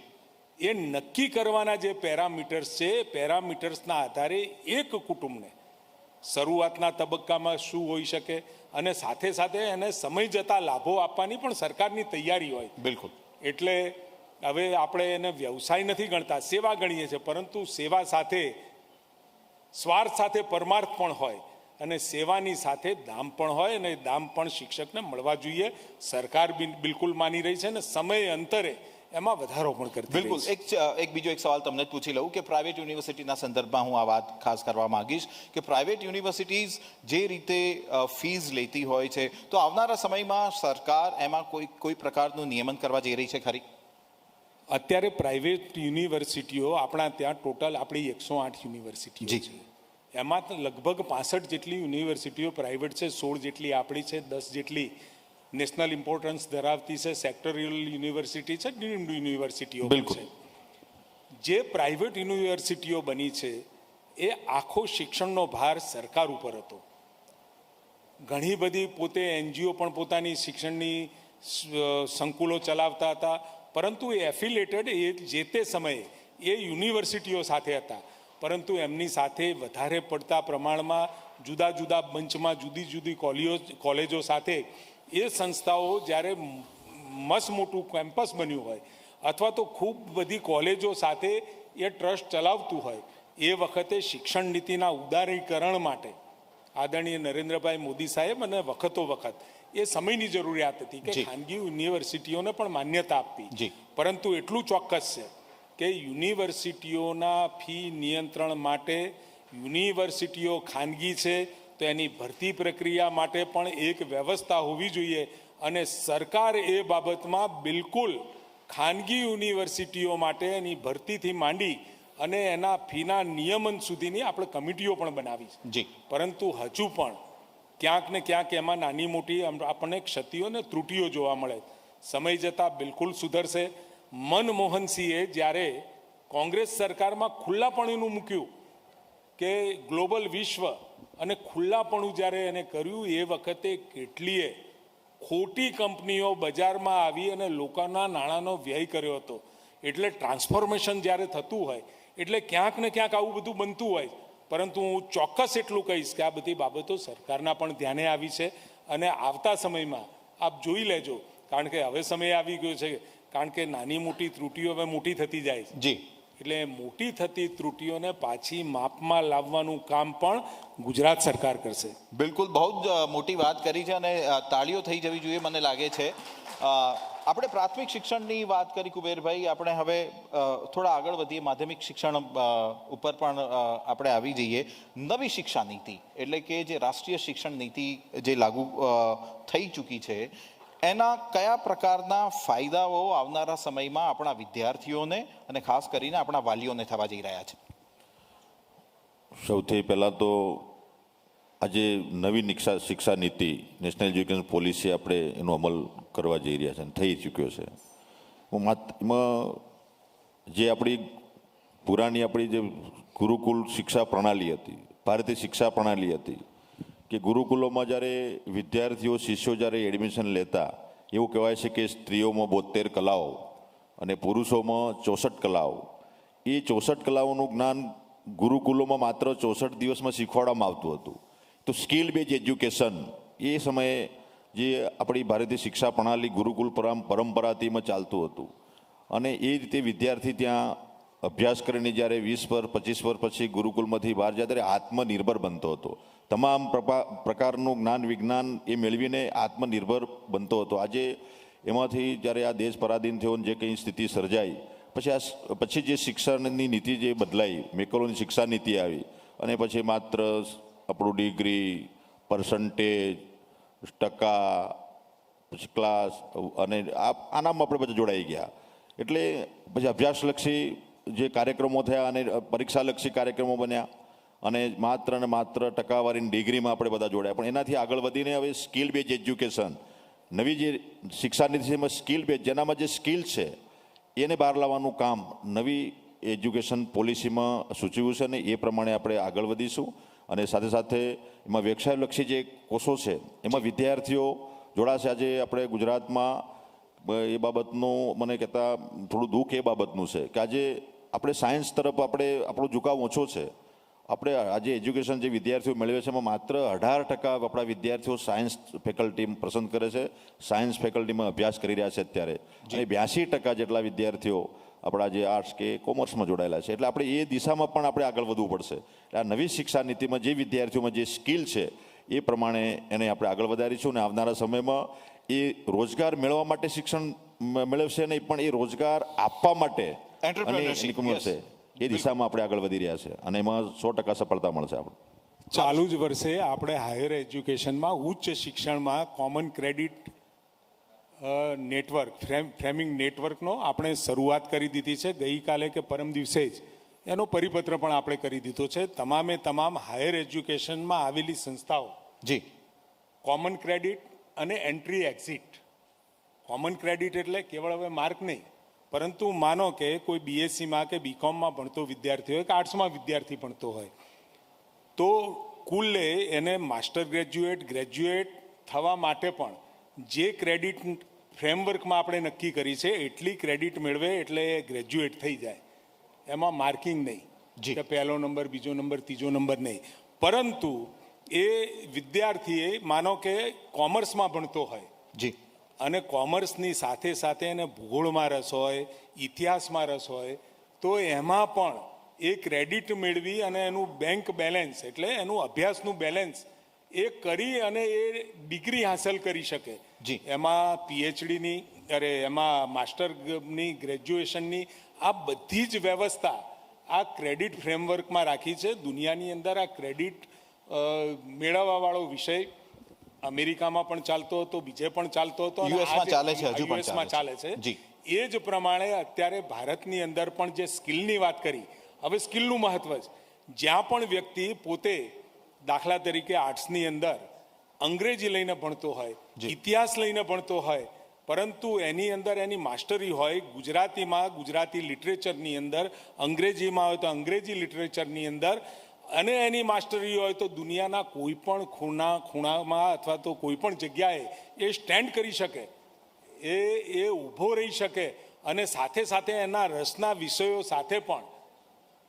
એ નક્કી કરવાના જે પેરામીટર્સ છે, પેરામીટર્સના આધારે એક કુટુંબને શરૂઆતના તબક્કામાં શું હોઈ શકે અને સાથે સાથે એને સમય જતા લાભો આપવાની પણ સરકારની તૈયારી હોય. બિલકુલ. એટલે હવે આપણે એને વ્યવસાય નથી ગણતા, સેવા ગણીએ છીએ. પરંતુ સેવા સાથે સ્વાર્થ સાથે પરમાર્થ પણ હોય અને સેવાની સાથે દામ પણ હોય અને દામ પણ શિક્ષકને મળવા જોઈએ. સરકાર બિલકુલ માની રહી છે અને સમય અંતરે એમાં વધારો પણ કરતી. બિલકુલ. એક બીજો એક સવાલ તમને પૂછી લઉં કે પ્રાઇવેટ યુનિવર્સિટીના સંદર્ભમાં હું આ વાત ખાસ કરવા માંગીશ કે પ્રાઇવેટ યુનિવર્સિટીઝ જે રીતે ફીસ લેતી હોય છે, તો આવનારા સમયમાં સરકાર એમાં કોઈ પ્રકારનું નિયમન કરવા જઈ રહી છે ખરી? અત્યારે પ્રાઇવેટ યુનિવર્સિટીઓ આપણા ત્યાં ટોટલ આપણી 108 યુનિવર્સિટીઓ છે. એમાં લગભગ 65 જેટલી યુનિવર્સિટીઓ પ્રાઇવેટ છે, 16 જેટલી આપણી છે, 10 જેટલી નેશનલ ઇમ્પોર્ટન્સ ધરાવતી છે, સેક્ટોરિયલ યુનિવર્સિટી છે, ડીમ્ડ યુનિવર્સિટીઓ છે. જે પ્રાઇવેટ યુનિવર્સિટીઓ બની છે એ આખો શિક્ષણનો ભાર સરકાર ઉપર હતો. ઘણી બધી પોતે એનજીઓ પણ પોતાની શિક્ષણની સંકુલો ચલાવતા હતા, પરંતુ એ એફિલેટેડ એ જે તે સમયે એ યુનિવર્સિટીઓ સાથે હતા. પરંતુ એમની સાથે વધારે પડતા પ્રમાણમાં જુદા જુદા બંચમાં જુદી જુદી કોલેજો સાથે એ સંસ્થાઓ જ્યારે મસ્ત મોટું કેમ્પસ બન્યું હોય અથવા તો ખૂબ બધી કોલેજો સાથે એ ટ્રસ્ટ ચલાવતું હોય, એ વખતે શિક્ષણ નીતિના ઉદારીકરણ માટે આદરણીય નરેન્દ્રભાઈ મોદી સાહેબ અને વખતો વખત એ સમયની જરૂરિયાત હતી કે ખાનગી યુનિવર્સિટીઓને પણ માન્યતા આપવી. પરંતુ એટલું ચોક્કસ છે કે યુનિવર્સિટીઓના ફી નિયંત્રણ માટે યુનિવર્સિટીઓ ખાનગી છે તો એની ભરતી પ્રક્રિયા માટે પણ એક વ્યવસ્થા હોવી જોઈએ અને સરકાર એ બાબતમાં બિલકુલ ખાનગી યુનિવર્સિટીઓ માટે એની ભરતીથી માંડી અને એના ફીના નિયમન સુધીની આપણે કમિટીઓ પણ બનાવી છે. જી. પરંતુ હજુ પણ ક્યાંક ને ક્યાંક એમાં નાની મોટી આપણને ક્ષતિઓ અને ત્રુટીઓ જોવા મળે. સમય જતાં બિલકુલ સુધરશે. મનમોહનસિંહે જ્યારે કોંગ્રેસ સરકારમાં ખુલ્લાપણું મૂક્યું કે ગ્લોબલ વિશ્વ અને ખુલ્લાપણું જ્યારે એને કર્યું એ વખતે કેટલીય ખોટી કંપનીઓ બજારમાં આવી અને લોકોના નાણાંનો વ્યય કર્યો હતો. એટલે ટ્રાન્સફોર્મેશન જ્યારે થતું હોય એટલે ક્યાંક ને ક્યાંક આવું બધું બનતું હોય. પરંતુ હું ચોક્કસ એટલું કહીશ કે આ બધી બાબતો સરકારના પણ ધ્યાને આવી છે અને આવતા સમયમાં આપ જોઈ લેજો, કારણ કે હવે સમય આવી ગયો છે, કારણ કે નાની મોટી ત્રુટીઓ હવે મોટી થતી જાય છે. જી. એટલે મોટી થતી ત્રુટીઓને પાછી માપમાં લાવવાનું કામ પણ ગુજરાત સરકાર કરશે. બિલકુલ, બહુ જ મોટી વાત કરી છે અને તાળીઓ થઈ જવી જોઈએ મને લાગે છે. આપણે પ્રાથમિક શિક્ષણની વાત કરી કુબેરભાઈ, આપણે હવે થોડા આગળ વધીએ, માધ્યમિક શિક્ષણ ઉપર પણ આપણે આવી જઈએ. નવી શિક્ષા નીતિ એટલે કે જે રાષ્ટ્રીય શિક્ષણ નીતિ જે લાગુ થઈ ચૂકી છે એના કયા પ્રકારના ફાયદાઓ આવનારા સમયમાં આપણા વિદ્યાર્થીઓને અને ખાસ કરીને આપણા વાલીઓને થવા જઈ રહ્યા છે? સૌથી પહેલાં તો આજે નવી શિક્ષા નીતિ નેશનલ એજ્યુકેશન પોલિસી આપણે એનો અમલ કરવા જઈ રહ્યા છે અને થઈ ચૂક્યો છે. એમાં જે આપણી પુરાણી આપણી જે ગુરુકુલ શિક્ષા પ્રણાલી હતી, ભારતીય શિક્ષા પ્રણાલી હતી કે ગુરુકુલોમાં જ્યારે વિદ્યાર્થીઓ શિષ્યો જ્યારે એડમિશન લેતા એવું કહેવાય છે કે સ્ત્રીઓમાં 72 કલાઓ અને પુરુષોમાં 64 કલાઓ. એ 64 કલાઓનું જ્ઞાન ગુરુકુલોમાં માત્ર 64 દિવસમાં શીખવાડવામાં આવતું હતું. તો સ્કિલ બેઝ એજ્યુકેશન એ સમયે જે આપણી ભારતીય શિક્ષા પ્રણાલી ગુરુકુલ પરંપરાથીમાં ચાલતું હતું અને એ રીતે વિદ્યાર્થી ત્યાં અભ્યાસ કરીને જ્યારે 20 વર્ષ 25 વર્ષ પછી ગુરુકુલમાંથી બહાર જાય ત્યારે આત્મનિર્ભર બનતો હતો. તમામ પ્રકારનું જ્ઞાન વિજ્ઞાન એ મેળવીને આત્મનિર્ભર બનતો હતો. આજે એમાંથી જ્યારે આ દેશ પરાધીન થયો જે કંઈ સ્થિતિ સર્જાઈ પછી જે શિક્ષણની નીતિ જે બદલાઈ, મેકલોની શિક્ષા નીતિ આવી અને પછી માત્ર આપણું ડિગ્રી, પર્સન્ટેજ, ટકા, પછી ક્લાસ અને આનામાં આપણે બધા જોડાઈ ગયા. એટલે પછી અભ્યાસલક્ષી જે કાર્યક્રમો થયા અને પરીક્ષાલક્ષી કાર્યક્રમો બન્યા અને માત્ર ટકાવારીની ડિગ્રીમાં આપણે બધા જોડાયા. પણ એનાથી આગળ વધીને હવે સ્કિલ બેઝ એજ્યુકેશન, નવી જે શિક્ષા નીતિ છે એમાં સ્કિલ બેઝ, જેનામાં જે સ્કિલ છે એને બહાર લાવવાનું કામ નવી એજ્યુકેશન પોલિસીમાં સૂચવ્યું છે અને એ પ્રમાણે આપણે આગળ વધીશું. અને સાથે સાથે એમાં વ્યવસાયલક્ષી જે કોર્સો છે એમાં વિદ્યાર્થીઓ જોડાશે. આજે આપણે ગુજરાતમાં એ બાબતનું મને કહેતા થોડું દુઃખ એ બાબતનું છે કે આજે આપણે સાયન્સ તરફ આપણો ઝુકાવ ઓછો છે. આપણે આજે એજ્યુકેશન જે વિદ્યાર્થીઓ મેળવે છે એમાં માત્ર 18% આપણા વિદ્યાર્થીઓ સાયન્સ ફેકલ્ટી પસંદ કરે છે, સાયન્સ ફેકલ્ટીમાં અભ્યાસ કરી રહ્યા છે અત્યારે. અને 82% જેટલા વિદ્યાર્થીઓ આપણા જે આર્ટ્સ કે કોમર્સમાં જોડાયેલા છે. એટલે આપણે એ દિશામાં પણ આપણે આગળ વધવું પડશે. એટલે આ નવી શિક્ષા નીતિમાં જે વિદ્યાર્થીઓમાં જે સ્કિલ છે એ પ્રમાણે એને આપણે આગળ વધારીશું અને આવનારા સમયમાં એ રોજગાર મેળવવા માટે શિક્ષણ મેળવશે નહીં, પણ એ રોજગાર આપવા માટે મળશે. એ દિશામાં આપણે આગળ વધી રહ્યા છે અને એમાં 100% સફળતા મળશે. આપણે ચાલુ જ વર્ષે આપણે હાયર એજ્યુકેશનમાં ઉચ્ચ શિક્ષણમાં કોમન ક્રેડિટ નેટવર્ક ફ્રેમિંગ નેટવર્કનો આપણે શરૂઆત કરી દીધી છે. ગઈકાલે કે પરમ દિવસે જ એનો પરિપત્ર પણ આપણે કરી દીધો છે. તમામ હાયર એજ્યુકેશનમાં આવેલી સંસ્થાઓ જી કોમન ક્રેડિટ અને એન્ટ્રી એક્ઝિટ. કોમન ક્રેડિટ એટલે કેવળ હવે માર્ક નહીં, પરંતુ માનો કે કોઈ બીએસસીમાં કે બીકોમમાં ભણતો વિદ્યાર્થી હોય કે આર્ટ્સમાં વિદ્યાર્થી ભણતો હોય તો કુલ્લે એને માસ્ટર ગ્રેજ્યુએટ થવા માટે પણ જે ક્રેડિટ ફ્રેમવર્કમાં આપણે નક્કી કરી છે એટલી ક્રેડિટ મેળવે એટલે ગ્રેજ્યુએટ થઈ જાય. એમાં માર્કિંગ નહીં કે પહેલો નંબર, બીજો નંબર, ત્રીજો નંબર નહીં, પરંતુ એ વિદ્યાર્થીએ માનો કે કોમર્સમાં ભણતો હોય જી અને કોમર્સની સાથે સાથે એને ભૂગોળમાં રસ હોય, ઇતિહાસમાં રસ હોય તો એમાં પણ એ ક્રેડિટ મેળવી અને એનું બેંક બેલેન્સ એટલે એનું અભ્યાસનું બેલેન્સ એ કરી અને એ ડિગ્રી હાંસલ કરી શકે. જી એમાં પીએચડીની એમાં માસ્ટરની ગ્રેજ્યુએશનની આ બધી જ વ્યવસ્થા આ ક્રેડિટ ફ્રેમવર્કમાં રાખી છે. દુનિયાની અંદર આ ક્રેડિટ મેળવવાવાળો વિષય અમેરિકામાં પણ ચાલતો હતો, બીજે પણ ચાલતો હતો, અને US માં આજે ચાલે છે, હજુ પણ US માં ચાલે છે. જી. એ જ પ્રમાણે અત્યારે ભારતની અંદર પણ જે સ્કિલની વાત કરી, હવે સ્કિલનું મહત્વ છે. જ્યાં પણ વ્યક્તિ પોતે દાખલા તરીકે આર્ટ્સની અંદર અંગ્રેજી લઈને ભણતો હોય, જી. ઇતિહાસ લઈને ભણતો હોય, પરંતુ એની અંદર એની માસ્ટરી હોય ગુજરાતીમાં, ગુજરાતી લિટરેચરની અંદર, અંગ્રેજીમાં હોય તો અંગ્રેજી લિટરેચરની અંદર, અને એની માસ્ટરી હોય તો દુનિયાના કોઈ પણ ખૂણામાં અથવા તો કોઈ પણ જગ્યાએ એ સ્ટેન્ડ કરી શકે, એ ઊભો રહી શકે, અને સાથે સાથે એના રસના વિષયો સાથે પણ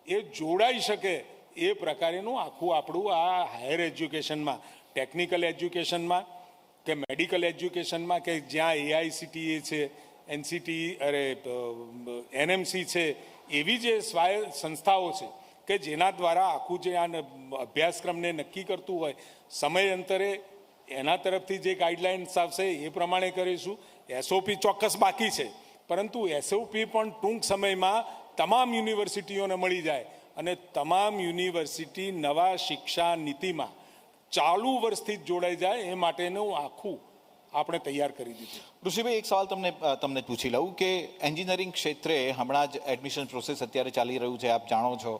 એ જોડાઈ શકે, એ પ્રકારેનું આખું આપણું આ હાયર એજ્યુકેશનમાં, ટેકનિકલ એજ્યુકેશનમાં કે મેડિકલ એજ્યુકેશનમાં, કે જ્યાં AICTE છે, NMC છે, એવી જે સ્વાયત્ત સંસ્થાઓ છે કે જેના દ્વારા આખું જે આ અભ્યાસક્રમને નક્કી કરતું હોય, સમયાંતરે એના તરફથી જે ગાઈડલાઇન્સ આવશે એ પ્રમાણે કરીશું. SOP ચોક્કસ બાકી છે, પરંતુ SOP પણ ટૂંક સમયમાં તમામ યુનિવર્સિટીઓને મળી જાય, અને તમામ યુનિવર્સિટી નવા શિક્ષા નીતિમાં ચાલુ વર્ષથી જ જોડાઈ જાય એ માટેનું આખું આપણે તૈયાર કરી દીધું. ઋષિભાઈ, એક સવાલ તમને પૂછી લઉં કે એન્જિનિયરિંગ ક્ષેત્રે હમણાં જ એડમિશન પ્રોસેસ અત્યારે ચાલી રહ્યું છે, આપ જાણો છો,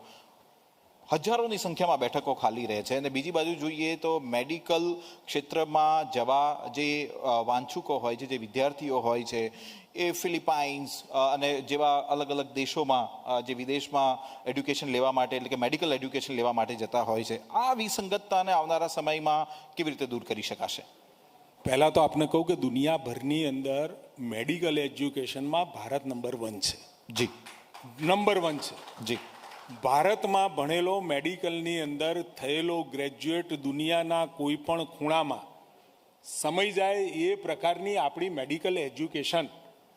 હજારોની સંખ્યામાં બેઠકો ખાલી રહે છે, અને બીજી બાજુ જોઈએ તો મેડિકલ ક્ષેત્રમાં જવા જે વાંછુકો હોય છે, જે વિદ્યાર્થીઓ હોય છે, એ ફિલિપાઇન્સ અને જેવા અલગ અલગ દેશોમાં, જે વિદેશમાં એડ્યુકેશન લેવા માટે, એટલે કે મેડિકલ એડ્યુકેશન લેવા માટે જતા હોય છે, આ વિસંગતતાને આવનારા સમયમાં કેવી રીતે દૂર કરી શકાશે? પહેલાં તો આપને કહું કે દુનિયાભરની અંદર મેડિકલ એજ્યુકેશનમાં ભારત નંબર 1 છે. જી, નંબર 1 છે. જી. ભારતમાં ભણેલો, મેડિકલની અંદર થયેલો ગ્રેજ્યુએટ દુનિયાના કોઈ પણ ખૂણામાં સમય જાય એ પ્રકારની આપણી મેડિકલ એજ્યુકેશન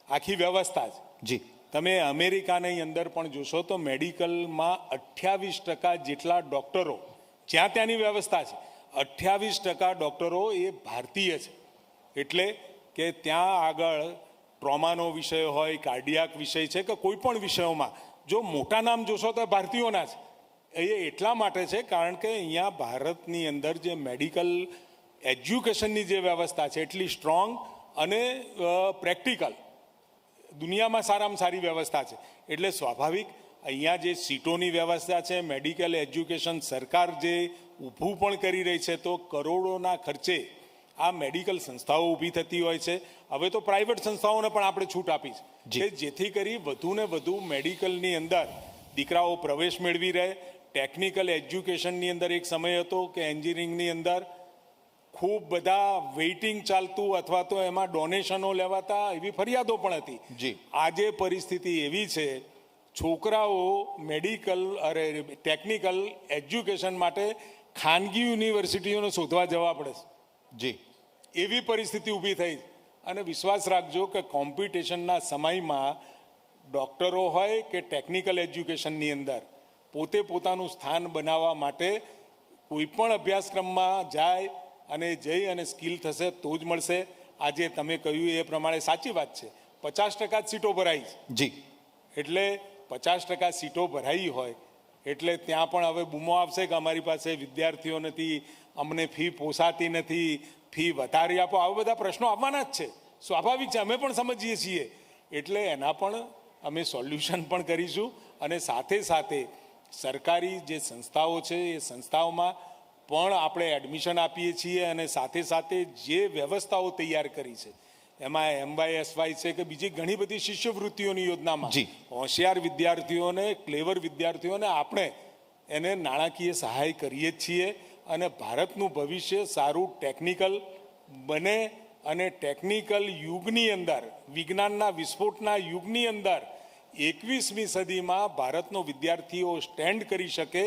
આખી વ્યવસ્થા છે. જી. તમે અમેરિકાની અંદર પણ જોશો તો મેડિકલમાં 28% જેટલા ડૉક્ટરો, જ્યાં ત્યાંની વ્યવસ્થા છે, 28% ડૉક્ટરો એ ભારતીય છે. એટલે કે ત્યાં આગળ ટ્રોમાનો વિષય હોય, કાર્ડિયાક વિષય છે, કે કોઈ પણ વિષયોમાં જો મોટા નામ જોશો તો ભારતીયોના છે. એ એટલા માટે છે કારણ કે અહીંયા ભારતની અંદર જે મેડિકલ એજ્યુકેશનની જે વ્યવસ્થા છે એટલી સ્ટ્રોંગ અને પ્રેક્ટિકલ, દુનિયામાં સારામાં સારી વ્યવસ્થા છે. એટલે સ્વાભાવિક અહીંયા જે સીટોની વ્યવસ્થા છે, મેડિકલ એજ્યુકેશન સરકાર જે ઊભું પણ કરી રહી છે, તો કરોડોના ખર્ચે આ મેડિકલ સંસ્થાઓ ઊભી થતી હોય છે. હવે તો પ્રાઇવેટ સંસ્થાઓને પણ આપણે છૂટ આપી છે કે જેથી કરી વધુ ને વધુ મેડિકલની અંદર દીકરાઓ પ્રવેશ મેળવી રહે. ટેકનિકલ એજ્યુકેશનની અંદર એક સમય હતો કે એન્જિનિયરિંગની અંદર ખૂબ બધા વેઇટિંગ ચાલતું, અથવા તો એમાં ડોનેશનો લેવાતા, એવી ફરિયાદો પણ હતી. જી. આજે પરિસ્થિતિ એવી છે, છોકરાઓ મેડિકલ ટેકનિકલ એજ્યુકેશન માટે ખાનગી યુનિવર્સિટીઓને શોધવા જવા પડે છે. જી. એવી પરિસ્થિતિ ઊભી થઈ. અને વિશ્વાસ રાખજો કે કોમ્પિટિશનના સમયમાં ડૉક્ટરો હોય કે ટેકનિકલ એજ્યુકેશનની અંદર પોતે પોતાનું સ્થાન બનાવવા માટે કોઈ પણ અભ્યાસક્રમમાં જાય અને જઈ અને સ્કિલ થશે તો જ મળશે. આજે તમે કહ્યું એ પ્રમાણે સાચી વાત છે, 50% સીટો ભરાઈ છે. જી. એટલે 50% સીટો ભરાઈ હોય એટલે ત્યાં પણ હવે બૂમો આવશે કે અમારી પાસે વિદ્યાર્થીઓ નથી, અમને ફી પોસાતી નથી, ફી વધારી આપો, આવા બધા પ્રશ્નો આવવાના જ છે. સ્વાભાવિક છે, અમે પણ સમજીએ છીએ. એટલે એના પણ અમે સોલ્યુશન પણ કરીશું. અને સાથે સાથે સરકારી જે સંસ્થાઓ છે એ સંસ્થાઓમાં પણ આપણે એડમિશન આપીએ છીએ, અને સાથે સાથે જે વ્યવસ્થાઓ તૈયાર કરી છે એમાં MYSY છે કે બીજી ઘણી બધી શિષ્યવૃત્તિઓની યોજનામાં હોશિયાર વિદ્યાર્થીઓને, ક્લેવર વિદ્યાર્થીઓને આપણે એને નાણાકીય સહાય કરીએ જ છીએ. અને ભારતનું ભવિષ્ય સારું ટેકનિકલ બને, અને ટેકનિકલ યુગની અંદર, વિજ્ઞાનના વિસ્ફોટના યુગની અંદર 21મી સદીમાં ભારતનો વિદ્યાર્થીઓ સ્ટેન્ડ કરી શકે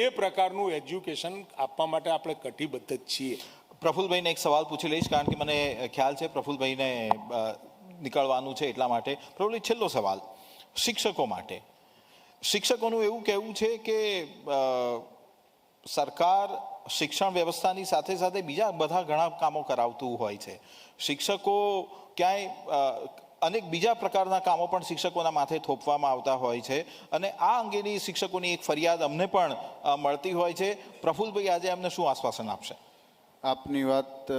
એ પ્રકારનું એજ્યુકેશન આપવા માટે આપણે કટિબદ્ધ જ છીએ. પ્રફુલભાઈને એક સવાલ પૂછી લઈશ, કારણ કે મને ખ્યાલ છે પ્રફુલભાઈને નીકળવાનું છે, એટલા માટે. પ્રફુલભાઈ, છેલ્લો સવાલ શિક્ષકો માટે. શિક્ષકોનું એવું કહેવું છે કે સરકાર શિક્ષણ વ્યવસ્થાની સાથે સાથે બીજા બધા ઘણા કામો કરાવતું હોય છે. શિક્ષકો ક્યાંય અનેક બીજા પ્રકારના કામો પણ શિક્ષકોના માથે થોપવામાં આવતા હોય છે અને આ અંગેની શિક્ષકોની એક ફરિયાદ અમને પણ મળતી હોય છે. પ્રફુલ્લભાઈ આજે અમને શું આશ્વાસન આપશે? આપની વાત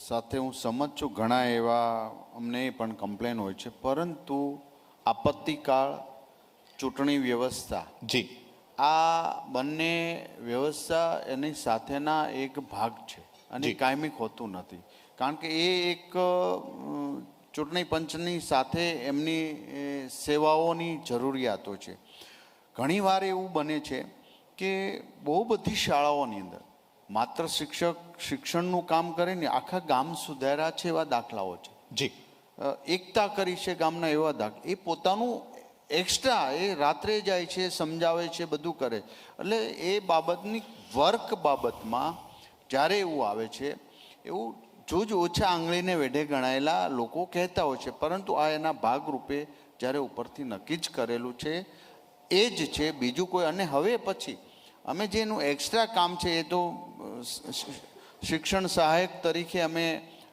સાથે હું સમજ છું. ઘણા એવા અમને પણ કમ્પ્લેન હોય છે, પરંતુ આપત્તિકાળ, ચૂંટણી વ્યવસ્થા, જી, આ બંને વ્યવસ્થા એની સાથેના એક ભાગ છે અને જી. કાયમિક હોતું નથી. કારણ કે એ એક ચૂંટણી પંચની સાથે એમની સેવાઓની જરૂરિયાતો છે. ઘણીવાર એવું બને છે કે બહુ બધી શાળાઓની અંદર માત્ર શિક્ષણનું કામ કરે ને આખા ગામ સુધાર્યા છે એવા દાખલાઓ છે. જી, એકતા કરી છે ગામના એવા દાખલા. એ પોતાનું એક્સ્ટ્રા એ રાત્રે જાય છે, સમજાવે છે, બધું કરે. એટલે એ બાબતની વર્ક બાબતમાં જ્યારે એવું આવે છે, એવું જોજ ઓછા આંગળીને વેઢે ગણાયેલા લોકો કહેતા હોય છે, પરંતુ આ એના ભાગરૂપે જ્યારે ઉપરથી નક્કી જ કરેલું છે એ જ છે, બીજું કોઈ. અને હવે પછી અમે જે એનું એક્સ્ટ્રા કામ છે એ તો શિક્ષણ સહાયક તરીકે અમે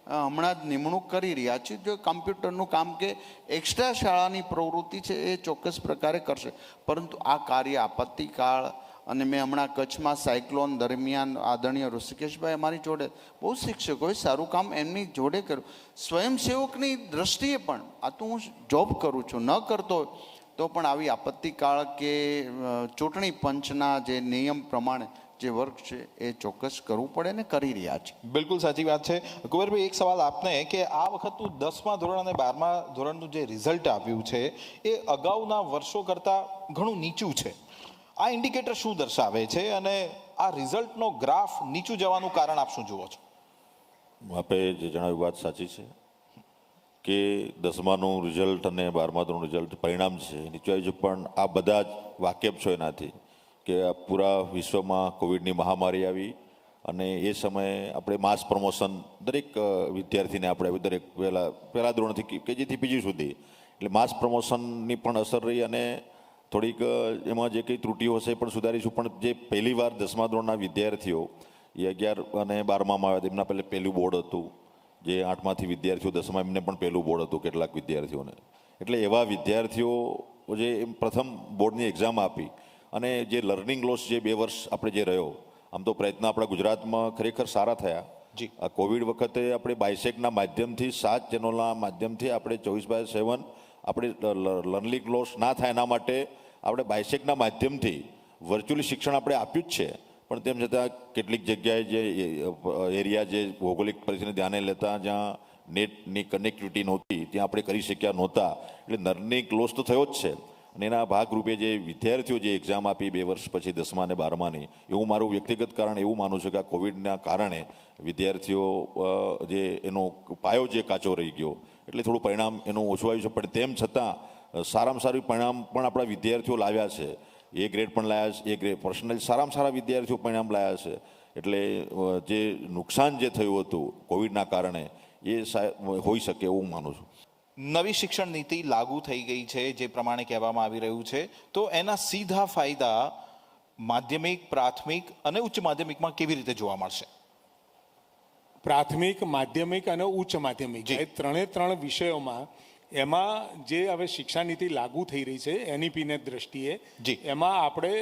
હમણાં જ નિમણૂક કરી રહ્યા છીએ. જો કમ્પ્યુટરનું કામ કે એક્સ્ટ્રા શાળાની પ્રવૃત્તિ છે એ ચોક્કસ પ્રકારે કરશે. પરંતુ આ કાર્ય આપત્તિકાળ અને મેં હમણાં કચ્છમાં સાયક્લોન દરમિયાન આદરણીય ઋષિકેશભાઈ અમારી જોડે બહુ શિક્ષકોએ સારું કામ એમની જોડે કર્યું. સ્વયંસેવકની દ્રષ્ટિએ પણ આ તો હું જોબ કરું છું, ન કરતો તો પણ આવી આપત્તિકાળ કે ચૂંટણી પંચના જે નિયમ પ્રમાણે જે વર્ક છે એ ચોક્કસ કરવું પડે ને કરી રહ્યા છે. બિલકુલ સાચી વાત છે. કુંવરભાઈ, એક સવાલ આપને કે આ વખતનું 10મા ધોરણ અને 12મા ધોરણનું જે રિઝલ્ટ આવ્યું છે એ અગાઉના વર્ષો કરતાં ઘણું નીચું છે. આ ઇન્ડિકેટર શું દર્શાવે છે અને આ રિઝલ્ટનો ગ્રાફ નીચું જવાનું કારણ આપ શું જુઓ છો? આપે જે જણાવ્યું વાત સાચી છે કે 10માનું રિઝલ્ટ અને 12માનું રિઝલ્ટ પરિણામ છે નીચું આવ્યું છે, પણ આ બધા જ વાકેફ છો એનાથી કે આ પૂરા વિશ્વમાં કોવિડની મહામારી આવી અને એ સમયે આપણે માસ પ્રમોશન દરેક વિદ્યાર્થીને આપણે દરેક પહેલા ધોરણથી કેજીથી પીજી સુધી એટલે માસ પ્રમોશનની પણ અસર રહી અને થોડીક એમાં જે કંઈ ત્રુટીઓ હશે પણ સુધારીશું. પણ જે પહેલી વાર 10મા ધોરણના વિદ્યાર્થીઓ એ 11 અને 12મામાં આવ્યા એમના પહેલું બોર્ડ હતું. જે 8માંથી વિદ્યાર્થીઓ 10મા એમને પણ પહેલું બોર્ડ હતું કેટલાક વિદ્યાર્થીઓને. એટલે એવા વિદ્યાર્થીઓ જે પ્રથમ બોર્ડની એક્ઝામ આપી અને જે લર્નિંગ લોસ જે 2 વર્ષ આપણે જે રહ્યો, આમ તો પ્રયત્ન આપણા ગુજરાતમાં ખરેખર સારા થયા. જી, આ કોવિડ વખતે આપણે બાયસેકના માધ્યમથી 7 ચેનલના માધ્યમથી આપણે 24/7 આપણે લર્નિંગ લોસ ના થાય એના માટે આપણે બાયસેકના માધ્યમથી વર્ચ્યુઅલી શિક્ષણ આપણે આપ્યું જ છે. પણ તેમ છતાં કેટલીક જગ્યાએ જે એરિયા જે ભૌગોલિક પરિસ્થિતિને ધ્યાને લેતા જ્યાં નેટની કનેક્ટિવિટી નહોતી ત્યાં આપણે કરી શક્યા નહોતા. એટલે લર્નિંગ લોસ તો થયો જ છે અને એના ભાગરૂપે જે વિદ્યાર્થીઓ જે એક્ઝામ આપી 2 વર્ષ પછી 10મા અને 12માની, એવું મારું વ્યક્તિગત કારણ એવું માનું છું કે આ કોવિડના કારણે વિદ્યાર્થીઓ જે એનો પાયો જે કાચો રહી ગયો એટલે થોડું પરિણામ એનું ઓછું આવ્યું છે. પણ તેમ છતાં સારામાં સારું પરિણામ પણ આપણા વિદ્યાર્થીઓ લાવ્યા છે. એ ગ્રેડ પણ લાવ્યા છે, એ ગ્રેડ પર્સનલી સારામાં સારા વિદ્યાર્થીઓ પરિણામ લાવ્યા છે. એટલે જે નુકસાન જે થયું હતું કોવિડના કારણે એ હોઈ શકે એવું હું માનું છું. નવી શિક્ષણ નીતિ લાગુ થઈ ગઈ છે જે પ્રમાણે કહેવામાં આવી રહ્યું છે, તો એના સીધા ફાયદા માધ્યમિક, પ્રાથમિક અને ઉચ્ચ માધ્યમિકમાં કેવી રીતે જોવા મળશે? પ્રાથમિક, માધ્યમિક અને ઉચ્ચ માધ્યમિક એ ત્રણે વિષયોમાં એમાં જે હવે શિક્ષા નીતિ લાગુ થઈ રહી છે એનઈપીની દ્રષ્ટિએ એમાં આપણે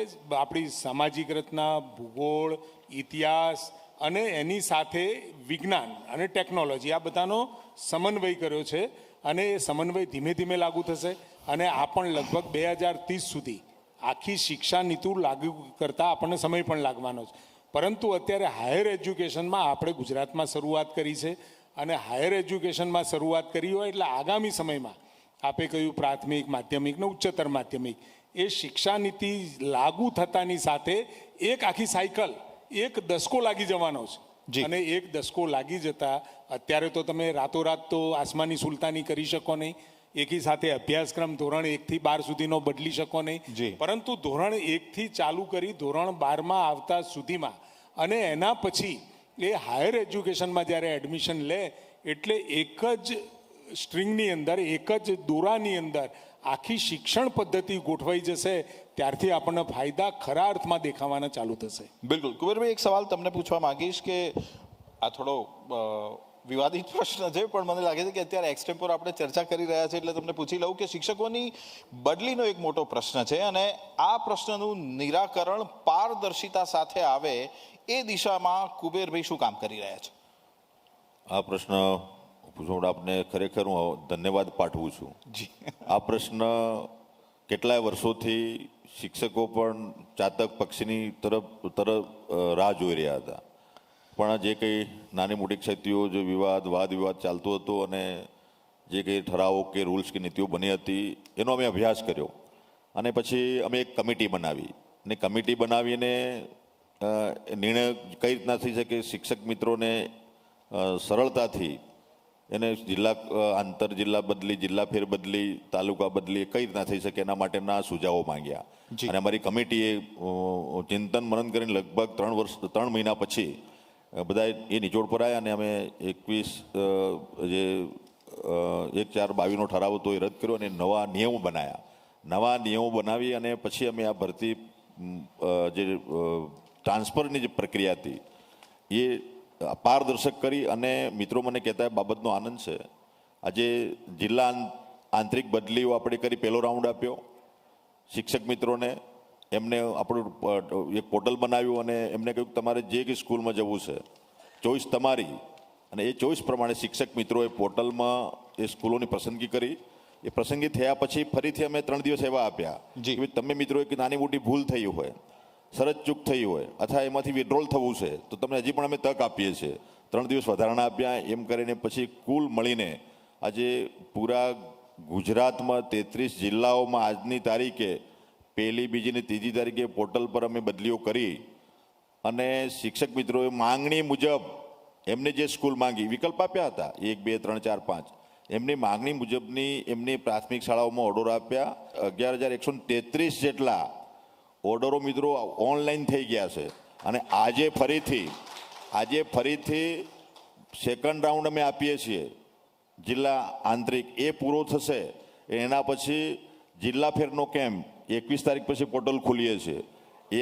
આપણી સામાજિક રચના, ભૂગોળ, ઇતિહાસ અને એની સાથે વિજ્ઞાન અને ટેકનોલોજી આ બધાનો સમન્વય કર્યો છે અને એ સમન્વય ધીમે ધીમે લાગુ થશે અને આ પણ લગભગ 2030 સુધી આખી શિક્ષા નીતિ લાગુ કરતાં આપણને સમય પણ લાગવાનો છે. પરંતુ અત્યારે હાયર એજ્યુકેશનમાં આપણે ગુજરાતમાં શરૂઆત કરી છે અને હાયર એજ્યુકેશનમાં શરૂઆત કરી હોય એટલે આગામી સમયમાં આપે કહ્યું પ્રાથમિક, માધ્યમિક ને ઉચ્ચતર માધ્યમિક એ શિક્ષા નીતિ લાગુ થતાની સાથે એક આખી સાયકલ એક દસકો લાગી જવાનો છે અને એક દસકો લાગી જતા અત્યારે તો તમે રાતોરાત તો આસમાની સુલતાની કરી શકો નહીં, એકી સાથે અભ્યાસક્રમ ધોરણ 1 થી 12 સુધીનો બદલી શકો નહીં, પરંતુ ધોરણ 1 થી ચાલુ કરી ધોરણ 12માં આવતા સુધીમાં અને એના પછી એ હાયર એજ્યુકેશનમાં જ્યારે એડમિશન લે એટલે એક જ સ્ટ્રિંગની અંદર, એક જ દોરાની અંદર આખી શિક્ષણ પદ્ધતિ ગોઠવાઈ જશે. ત્યારથી આપણને ફાયદા ખરા અર્થમાં દેખાવાના ચાલુ થશે. બિલકુલ. કુંવરભાઈ, એક સવાલ તમને પૂછવા માંગીશ કે આ થોડો વિવાદિત પ્રશ્ન છે, પણ મને લાગે છે કે અત્યારે એક્સટેમ્પોર આપણે ચર્ચા કરી રહ્યા છે એટલે તમને પૂછી લઉં કે શિક્ષકોની બદલીનો એક મોટો પ્રશ્ન છે અને આ પ્રશ્નનું નિરાકરણ પારદર્શિતા સાથે આવે એ દિશામાં કુબેરભાઈ શું કામ કરી રહ્યા છે? આ પ્રશ્ન પૂછવા આપને ખરેખર હું ધન્યવાદ પાઠવું છું. જી, આ પ્રશ્ન કેટલાય વર્ષોથી શિક્ષકો પણ ચાતક પક્ષીની તરફ રાહ જોઈ રહ્યા હતા. પણ જે કંઈ નાની મોટી ક્ષતિઓ, જે વાદ વિવાદ ચાલતો હતો અને જે કંઈ ઠરાવો કે રૂલ્સ કે નીતિઓ બની હતી એનો અમે અભ્યાસ કર્યો અને પછી અમે એક કમિટી બનાવી અને કમિટી બનાવીને નિર્ણય કઈ રીતના થઈ શકે શિક્ષક મિત્રોને સરળતાથી એને આંતર જિલ્લા બદલી, જિલ્લા ફેર બદલી, તાલુકા બદલી કઈ રીતના થઈ શકે એના માટેના સુઝાવો માંગ્યા. અને અમારી કમિટીએ ચિંતન મનન કરીને લગભગ 3 મહિના પછી બધા એ નિચોડ પર આવ્યા અને અમે 1/4/22નો ઠરાવ હતો એ રદ કર્યો અને નવા નિયમો બનાવ્યા. નવા નિયમો બનાવી અને પછી અમે આ ભરતી જે ટ્રાન્સફરની જે પ્રક્રિયા હતી એ પારદર્શક કરી અને મિત્રો મને કહેતા બાબતનો આનંદ છે. આજે જિલ્લા આંતરિક બદલીઓ આપણે કરી, પહેલો રાઉન્ડ આપ્યો શિક્ષક મિત્રોને, એમને આપણું એક પોર્ટલ બનાવ્યું અને એમને કહ્યું તમારે જે કંઈ સ્કૂલમાં જવું છે ચોઈસ તમારી, અને એ ચોઈસ પ્રમાણે શિક્ષક મિત્રોએ પોર્ટલમાં એ સ્કૂલોની પસંદગી કરી. એ પસંદગી થયા પછી ફરીથી અમે 3 દિવસ એવા આપ્યા કે તમે મિત્રો એક નાની મોટી ભૂલ થઈ હોય, સરજ ચૂક થઈ હોય અથવા એમાંથી વિડ્રોલ થવું છે તો તમને હજી પણ અમે તક આપીએ છીએ. 3 દિવસ વધારાના આપ્યા. એમ કરીને પછી કુલ મળીને આજે પૂરા ગુજરાતમાં 33 જિલ્લાઓમાં આજની તારીખે 1, 2 અને 3 તારીખે પોર્ટલ પર અમે બદલીઓ કરી અને શિક્ષક મિત્રોએ માંગણી મુજબ એમને જે સ્કૂલ માંગી, વિકલ્પ આપ્યા હતા 1, 2, 3, 4, 5, એમની માંગણી મુજબની એમની પ્રાથમિક શાળાઓમાં ઓર્ડરો આપ્યા. 11,133 જેટલા ઓર્ડરો મિત્રો ઓનલાઈન થઈ ગયા છે. અને આજે ફરીથી સેકન્ડ રાઉન્ડ અમે આપીએ છીએ જિલ્લા આંતરિક, એ પૂરો થશે એના પછી જિલ્લા ફેરનો કેમ્પ 21 તારીખ પછી પોર્ટલ ખોલીએ છીએ. એ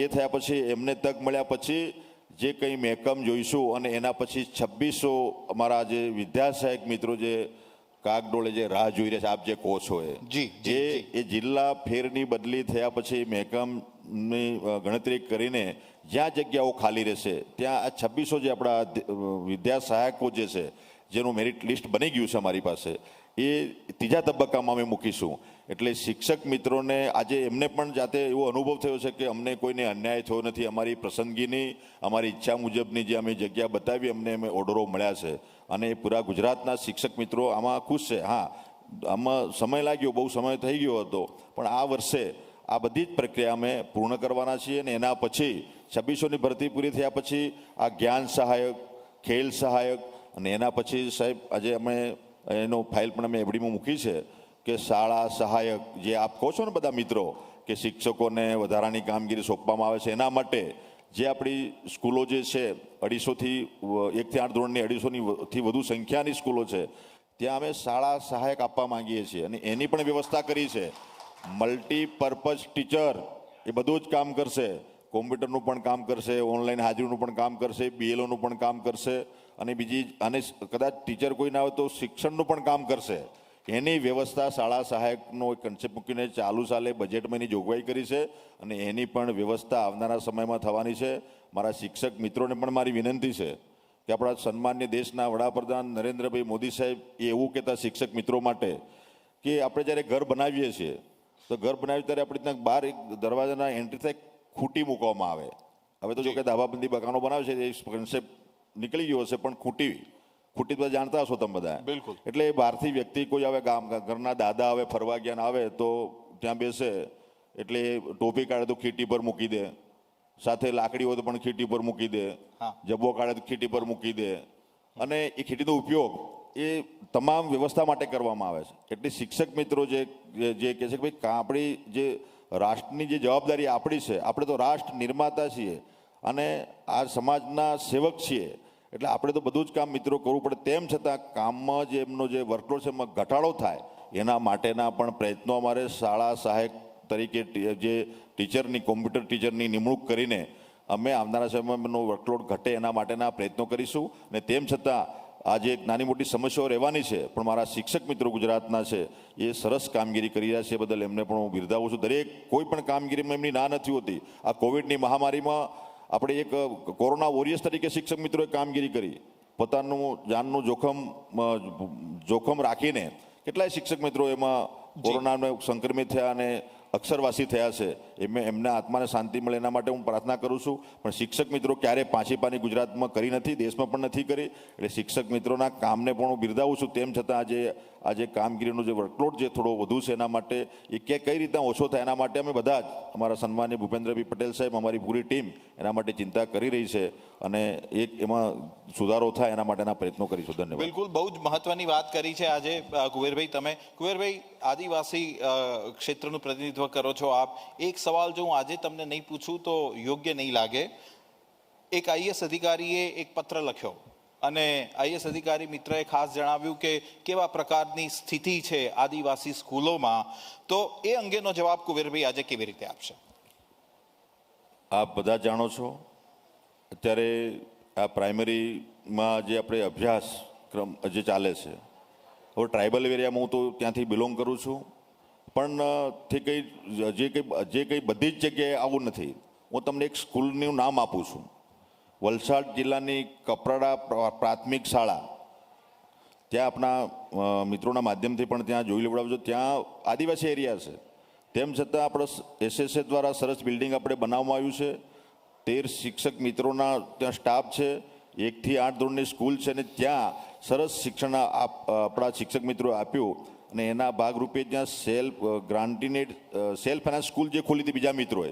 થયા પછી એમને તક મળ્યા પછી જે કંઈ મહેકમ જોઈશું અને એના પછી 2600 અમારા જે વિદ્યા સહાયક મિત્રો જે કાગડોળે જે રાહ જોઈ રહ્યા છે આપ જે કહો છો એ જિલ્લા ફેરની બદલી થયા પછી મહેકમની ગણતરી કરીને જ્યાં જગ્યાઓ ખાલી રહેશે ત્યાં આ 2600 જે આપણા વિદ્યા સહાયકો જે છે જેનું મેરિટ લિસ્ટ બની ગયું છે અમારી પાસે, એ ત્રીજા તબક્કામાં અમે મૂકીશું. એટલે શિક્ષક મિત્રોને આજે એમને પણ જાતે એવો અનુભવ થયો છે કે અમને કોઈને અન્યાય થયો નથી. અમારી પસંદગીની, અમારી ઈચ્છા મુજબની જે અમે જગ્યા બતાવી અમે ઓર્ડરો મળ્યા છે અને પૂરા ગુજરાતના શિક્ષક મિત્રો આમાં ખુશ છે. હા, આમાં સમય લાગ્યો, બહુ સમય થઈ ગયો હતો, પણ આ વર્ષે આ બધી જ પ્રક્રિયા અમે પૂર્ણ કરવાના છીએ અને એના પછી 2600ની ભરતી પૂરી થયા પછી આ જ્ઞાન સહાયક, ખેલ સહાયક અને એના પછી સાહેબ આજે અમે એનો ફાઇલ પણ અમે એફડીમાં મૂકી છે કે શાળા સહાયક જે આપ કહો છો ને બધા મિત્રો કે શિક્ષકોને વધારાની કામગીરી સોંપવામાં આવે છે, એના માટે જે આપણી સ્કૂલો જે છે 250થી 1 થી 8 ધોરણની 250થી વધુ સંખ્યાની સ્કૂલો છે ત્યાં અમે શાળા સહાયક આપવા માંગીએ છીએ અને એની પણ વ્યવસ્થા કરી છે. મલ્ટીપર્પઝ ટીચર એ બધું જ કામ કરશે, કોમ્પ્યુટરનું પણ કામ કરશે, ઓનલાઈન હાજરીનું પણ કામ કરશે, BLOનું પણ કામ કરશે અને અને કદાચ ટીચર કોઈ ના હોય તો શિક્ષણનું પણ કામ કરશે. એની વ્યવસ્થા શાળા સહાયકનો એક કન્સેપ્ટ મૂકીને ચાલુ સાલે બજેટમાં એની જોગવાઈ કરી છે અને એની પણ વ્યવસ્થા આવનારા સમયમાં થવાની છે. મારા શિક્ષક મિત્રોને પણ મારી વિનંતી છે કે આપણા સન્માનીય દેશના વડાપ્રધાન નરેન્દ્રભાઈ મોદી સાહેબ એ એવું કહેતા શિક્ષક મિત્રો માટે કે આપણે જ્યારે ઘર બનાવીએ છીએ તો ઘર બનાવીએ ત્યારે આપણે ત્યાં બહાર એક દરવાજાના એન્ટ્રી થાય ખૂંટી મૂકવામાં આવે. હવે તો જો કે ધાબાબંધી મકાનો બનાવે છે એ કન્સેપ્ટ નીકળી ગયો હશે, પણ ખૂંટી બધા જાણતા હશો તમે બધા. બિલકુલ. એટલે બહારથી વ્યક્તિ કોઈ આવે, ઘરના દાદા આવે, ફરવા ગયા આવે તો ત્યાં બેસે એટલે ટોપી કાઢે તો ખીટી પર મૂકી દે, સાથે લાકડી હોય તો પણ ખીટી પર મૂકી દે, જબ્બો કાઢે તો ખીટી પર મૂકી દે અને એ ખીટીનો ઉપયોગ એ તમામ વ્યવસ્થા માટે કરવામાં આવે છે. એટલે શિક્ષક મિત્રો જે કહે છે કે ભાઈ આપણી જે રાષ્ટ્રની જે જવાબદારી આપણી છે, આપણે તો રાષ્ટ્ર નિર્માતા છીએ અને આ સમાજના સેવક છીએ, એટલે આપણે તો બધું જ કામ મિત્રો કરવું પડે. તેમ છતાં કામમાં જે એમનો જે વર્કલોડ છે એમાં ઘટાડો થાય એના માટેના પણ પ્રયત્નો અમારે શાળા સહાયક તરીકે જે ટીચરની, કોમ્પ્યુટર ટીચરની નિમણૂક કરીને અમે આવનારા સમયમાં એમનો વર્કલોડ ઘટે એના માટેના પ્રયત્નો કરીશું. અને તેમ છતાં આજે એક નાની મોટી સમસ્યાઓ રહેવાની છે, પણ મારા શિક્ષક મિત્રો ગુજરાતના છે એ સરસ કામગીરી કરી રહ્યા છે, બદલ એમને પણ હું બિરદાવું છું. દરેક કોઈ પણ કામગીરીમાં એમની ના નથી હોતી. આ કોવિડની મહામારીમાં આપણે એક કોરોના વોરિયર્સ તરીકે શિક્ષક મિત્રોએ કામગીરી કરી, પોતાનું જાનનું જોખમ રાખીને કેટલાય શિક્ષક મિત્રો એમાં કોરોનાને સંક્રમિત થયા અને અક્ષરવાસી થયા છે. એમના આત્માને શાંતિ મળે એના માટે હું પ્રાર્થના કરું છું. પણ શિક્ષક મિત્રો ક્યારેય પાંચી પાની ગુજરાતમાં કરી નથી, દેશમાં પણ નથી કરી. એટલે શિક્ષક મિત્રોના કામને પણ હું બિરદાવું છું. તેમ છતાં આજે કામગીરીનો જે વર્કલોડ જે થોડો વધુ છે એના માટે એ કઈ રીતે ઓછો થાય એના માટે અમે બધા જ અમારા સન્માનીય ભૂપેન્દ્રભાઈ પટેલ સાહેબ, અમારી પૂરી ટીમ એના માટે ચિંતા કરી રહી છે અને એમાં સુધારો થાય એના માટેના પ્રયત્નો કરીશું. ધન્યવાદ. બિલકુલ, બહુ જ મહત્વની વાત કરી છે આજે કુબેરભાઈ તમે. કુબેરભાઈ, આદિવાસી ક્ષેત્રનું પ્રતિનિધિત્વ કરો છો આપ. એક સવાલ જો હું આજે તમને નહીં પૂછું તો યોગ્ય નહીં લાગે. એક આઈએસ અધિકારીએ એક પત્ર લખ્યો અને આઈએસ અધિકારી મિત્રએ ખાસ જણાવ્યું કે કેવા પ્રકારની સ્થિતિ છે આદિવાસી સ્કૂલોમાં. તો એ અંગેનો જવાબ કુબેરભાઈ આજે કેવી રીતે આપશે? આપ બધા જાણો છો, અત્યારે આ પ્રાઇમરીમાં જે આપણે અભ્યાસક્રમ જે ચાલે છે, હવે ટ્રાઇબલ એરિયામાં હું તો ત્યાંથી બિલોંગ કરું છું, પણ જે કંઈ બધી જ જગ્યાએ આવું નથી. હું તમને એક સ્કૂલનું નામ આપું છું. વલસાડ જિલ્લાની કપરાડા પ્રાથમિક શાળા, ત્યાં આપણા મિત્રોના માધ્યમથી પણ ત્યાં જોઈ લેવડાવજો. ત્યાં આદિવાસી એરિયા છે, તેમ છતાં આપણે એસએસએ દ્વારા સરસ બિલ્ડિંગ આપણે બનાવવામાં આવ્યું છે. 13 શિક્ષક મિત્રોના ત્યાં સ્ટાફ છે. 1 થી 8 ધોરણની સ્કૂલ છે અને ત્યાં સરસ શિક્ષણ આપણા શિક્ષક મિત્રો આપ્યું. અને એના ભાગરૂપે ત્યાં સેલ્ફ ફાઇનાન્સ સ્કૂલ જે ખોલી હતી બીજા મિત્રોએ,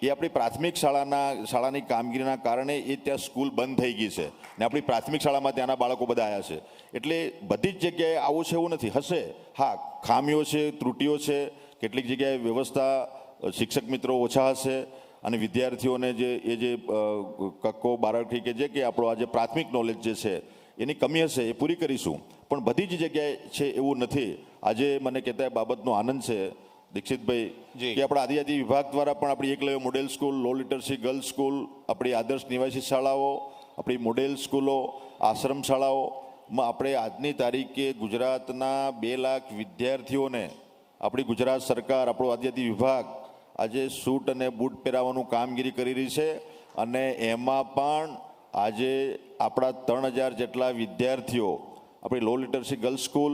એ આપણી પ્રાથમિક શાળાની કામગીરીના કારણે એ ત્યાં સ્કૂલ બંધ થઈ ગઈ છે ને આપણી પ્રાથમિક શાળામાં ત્યાંના બાળકો બધા આવ્યા છે. એટલે બધી જ જગ્યાએ આવું છે એવું નથી. હશે, હા, ખામીઓ છે, ત્રુટીઓ છે, કેટલીક જગ્યાએ વ્યવસ્થા શિક્ષક મિત્રો ઓછા હશે અને વિદ્યાર્થીઓને જે કક્કો બારાઠી કે આપણો આજે પ્રાથમિક નોલેજ જે છે એની કમી હશે એ પૂરી કરીશું. પણ બધી જ જગ્યાએ છે એવું નથી. આજે મને કહેતા બાબતનો આનંદ છે દીક્ષિતભાઈ કે આપણા આદિજાતિ વિભાગ દ્વારા પણ આપણી એકલવ્ય મોડેલ સ્કૂલ, લો લિટરસી ગર્લ્સ સ્કૂલ, આપણી આદર્શ નિવાસી શાળાઓ, આપણી મોડેલ સ્કૂલો, આશ્રમ શાળાઓમાં આપણે આજની તારીખે ગુજરાતના 2 લાખ વિદ્યાર્થીઓને આપણી ગુજરાત સરકાર, આપણો આદિજાતિ વિભાગ આજે સૂટ અને બૂટ પહેરાવવાનું કામગીરી કરી રહી છે. અને એમાં પણ આજે આપણા 3000 જેટલા વિદ્યાર્થીઓ આપણી લો લિટરસી ગર્લ્સ સ્કૂલ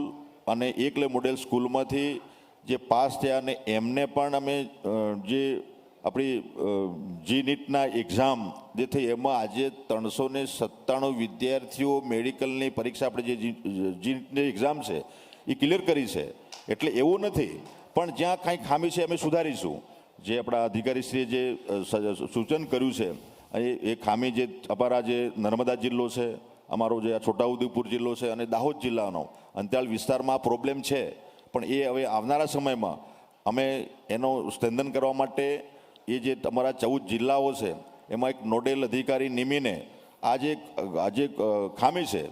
અને એકલવ્ય મોડેલ સ્કૂલમાંથી જે પાસ થયા અને એમને પણ અમે જે આપણી જી નીટના એક્ઝામ જે થઈ એમાં આજે 397 વિદ્યાર્થીઓ મેડિકલની પરીક્ષા આપણે જે જી નીટની એક્ઝામ છે એ ક્લિયર કરી છે. એટલે એવું નથી, પણ જ્યાં કાંઈ ખામી છે અમે સુધારીશું. જે આપણા અધિકારીશ્રીએ જે સૂચન કર્યું છે એ ખામી જે અમારા જે નર્મદા જિલ્લો છે, અમારો જે છોટાઉદેપુર જિલ્લો છે અને દાહોદ જિલ્લાનો અંતરિયાળ વિસ્તારમાં પ્રોબ્લેમ છે, પણ એ હવે આવનારા સમયમાં અમે એનો સ્ટ્રેન્થન કરવા માટે એ જે તમારા 14 જિલ્લાઓ છે એમાં એક નોડેલ અધિકારી નિમીને આજે ખામી છે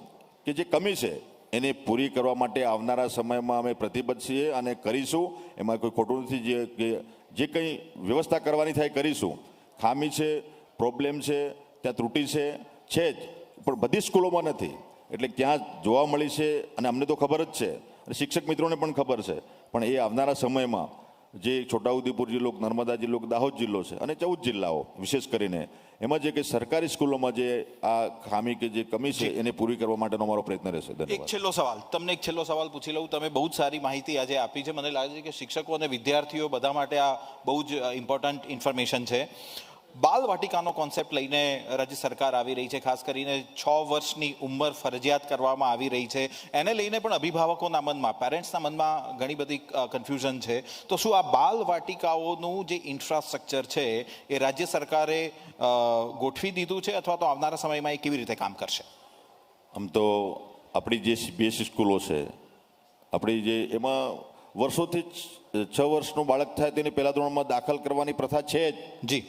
કે જે કમી છે એને પૂરી કરવા માટે આવનારા સમયમાં અમે પ્રતિબદ્ધ છીએ અને કરીશું. એમાં કોઈ ખોટું નથી. જે કંઈ વ્યવસ્થા કરવાની થાય કરીશું. ખામી છે, પ્રોબ્લેમ છે, ત્યાં ત્રુટી છે જ, પણ બધી સ્કૂલોમાં નથી. એટલે ક્યાં જોવા મળી છે અને અમને તો ખબર જ છે અને શિક્ષક મિત્રોને પણ ખબર છે. પણ એ આવનારા સમયમાં જે છોટાઉદેપુર જિલ્લો, નર્મદા જિલ્લો, દાહોદ જિલ્લો છે અને 14 જિલ્લાઓ વિશેષ કરીને એમાં જે કે સરકારી સ્કૂલોમાં જે આ ખામી કે જે કમી છે એને પૂરી કરવા માટેનો અમારો પ્રયત્ન રહેશે. એક છેલ્લો સવાલ, તમને એક છેલ્લો સવાલ પૂછી લઉં. તમે બહુ જ સારી માહિતી આજે આપી છે. મને લાગે છે કે શિક્ષકો અને વિદ્યાર્થીઓ બધા માટે આ બહુ જ ઇમ્પોર્ટન્ટ ઇન્ફોર્મેશન છે. બાલ વાટિકાનો કોન્સેપ્ટ લઈને રાજ્ય સરકાર આવી રહી છે. ખાસ કરીને 6 વર્ષની ઉંમર ફરજિયાત કરવામાં આવી રહી છે. એને લઈને પણ અભિભાવકોના મનમાં, પેરેન્ટ્સના મનમાં ઘણી બધી કન્ફ્યુઝન છે. તો શું આ બાલ વાટિકાઓનું જે ઇન્ફ્રાસ્ટ્રક્ચર છે એ રાજ્ય સરકારે ગોઠવી દીધું છે અથવા તો આવનારા સમયમાં એ કેવી રીતે કામ કરશે? આમ તો આપણી જે સીબીએસઈ સ્કૂલો છે આપણી જે એમાં વર્ષોથી 6 વર્ષનું બાળક થાય તેની પહેલા ધોરણમાં દાખલ કરવાની પ્રથા છે જ. જી,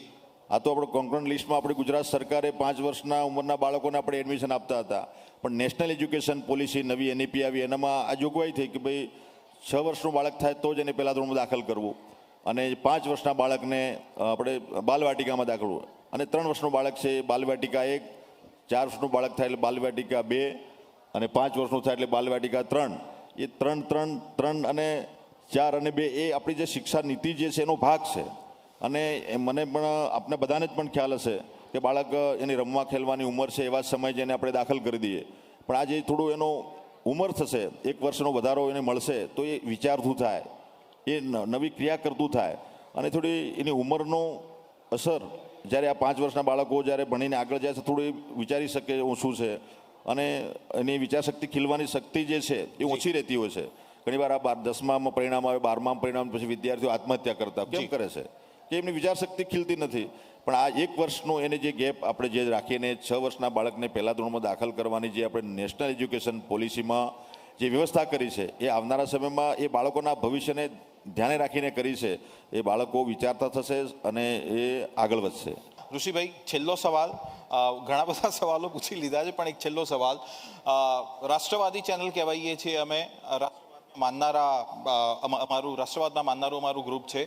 આ તો આપણે કોન્કરન્ટ લિસ્ટમાં આપણી ગુજરાત સરકારે 5 વર્ષના ઉંમરના બાળકોને આપણે એડમિશન આપતા હતા. પણ નેશનલ એજ્યુકેશન પોલિસી નવી એનઈપી આવી, એનામાં આ જોગવાઈ થઈ કે ભાઈ 6 વર્ષનું બાળક થાય તો જ એને પહેલા ધોરણમાં દાખલ કરવું અને 5 વર્ષના બાળકને આપણે બાલવાટિકામાં દાખલવું અને 3 વર્ષનું બાળક છે બાલવાટિકા 1, 4 વર્ષનું બાળક થાય એટલે બાલવાટિકા 2 અને 5 વર્ષનું થાય એટલે બાલવાટિકા 3, એ 3 અને 4 અને 2 એ આપણી જે શિક્ષા નીતિ જે છે એનો ભાગ છે. અને મને પણ આપને બધાને જ પણ ખ્યાલ હશે કે બાળક એની રમવા ખેલવાની ઉંમર છે એવા સમય જેને આપણે દાખલ કરી દઈએ, પણ આજે થોડું એનો ઉંમર થશે, 1 વર્ષનો વધારો એને મળશે તો એ વિચારતું થાય, એ નવી ક્રિયા કરતું થાય અને થોડી એની ઉંમરનો અસર જ્યારે આ 5 વર્ષના બાળકો જ્યારે ભણીને આગળ જાય છે થોડું એ વિચારી શકે હું શું છે અને એની વિચારશક્તિ ખીલવાની શક્તિ જે છે એ ઓછી રહેતી હોય છે. ઘણીવાર આ 10મામાં પરિણામ આવે, 12મામાં પરિણામ પછી વિદ્યાર્થીઓ આત્મહત્યા કરતા કેમ કરે છે કે એમની વિચારશક્તિ ખીલતી નથી. પણ આ 1 વર્ષનો એને જે ગેપ આપણે જે રાખીને 6 વર્ષના બાળકને પહેલા ધોરણમાં દાખલ કરવાની જે આપણે નેશનલ એજ્યુકેશન પોલિસીમાં જે વ્યવસ્થા કરી છે એ આવનારા સમયમાં એ બાળકોના ભવિષ્યને ધ્યાને રાખીને કરી છે. એ બાળકો વિચારતા થશે અને એ આગળ વધશે. ઋષિભાઈ, છેલ્લો સવાલ, ઘણા બધા સવાલો પૂછી લીધા છે પણ એક છેલ્લો સવાલ. રાષ્ટ્રવાદી ચેનલ કહેવાઈએ છીએ અમે, રાષ્ટ્રવાદમાં માનનારું અમારું ગ્રુપ છે.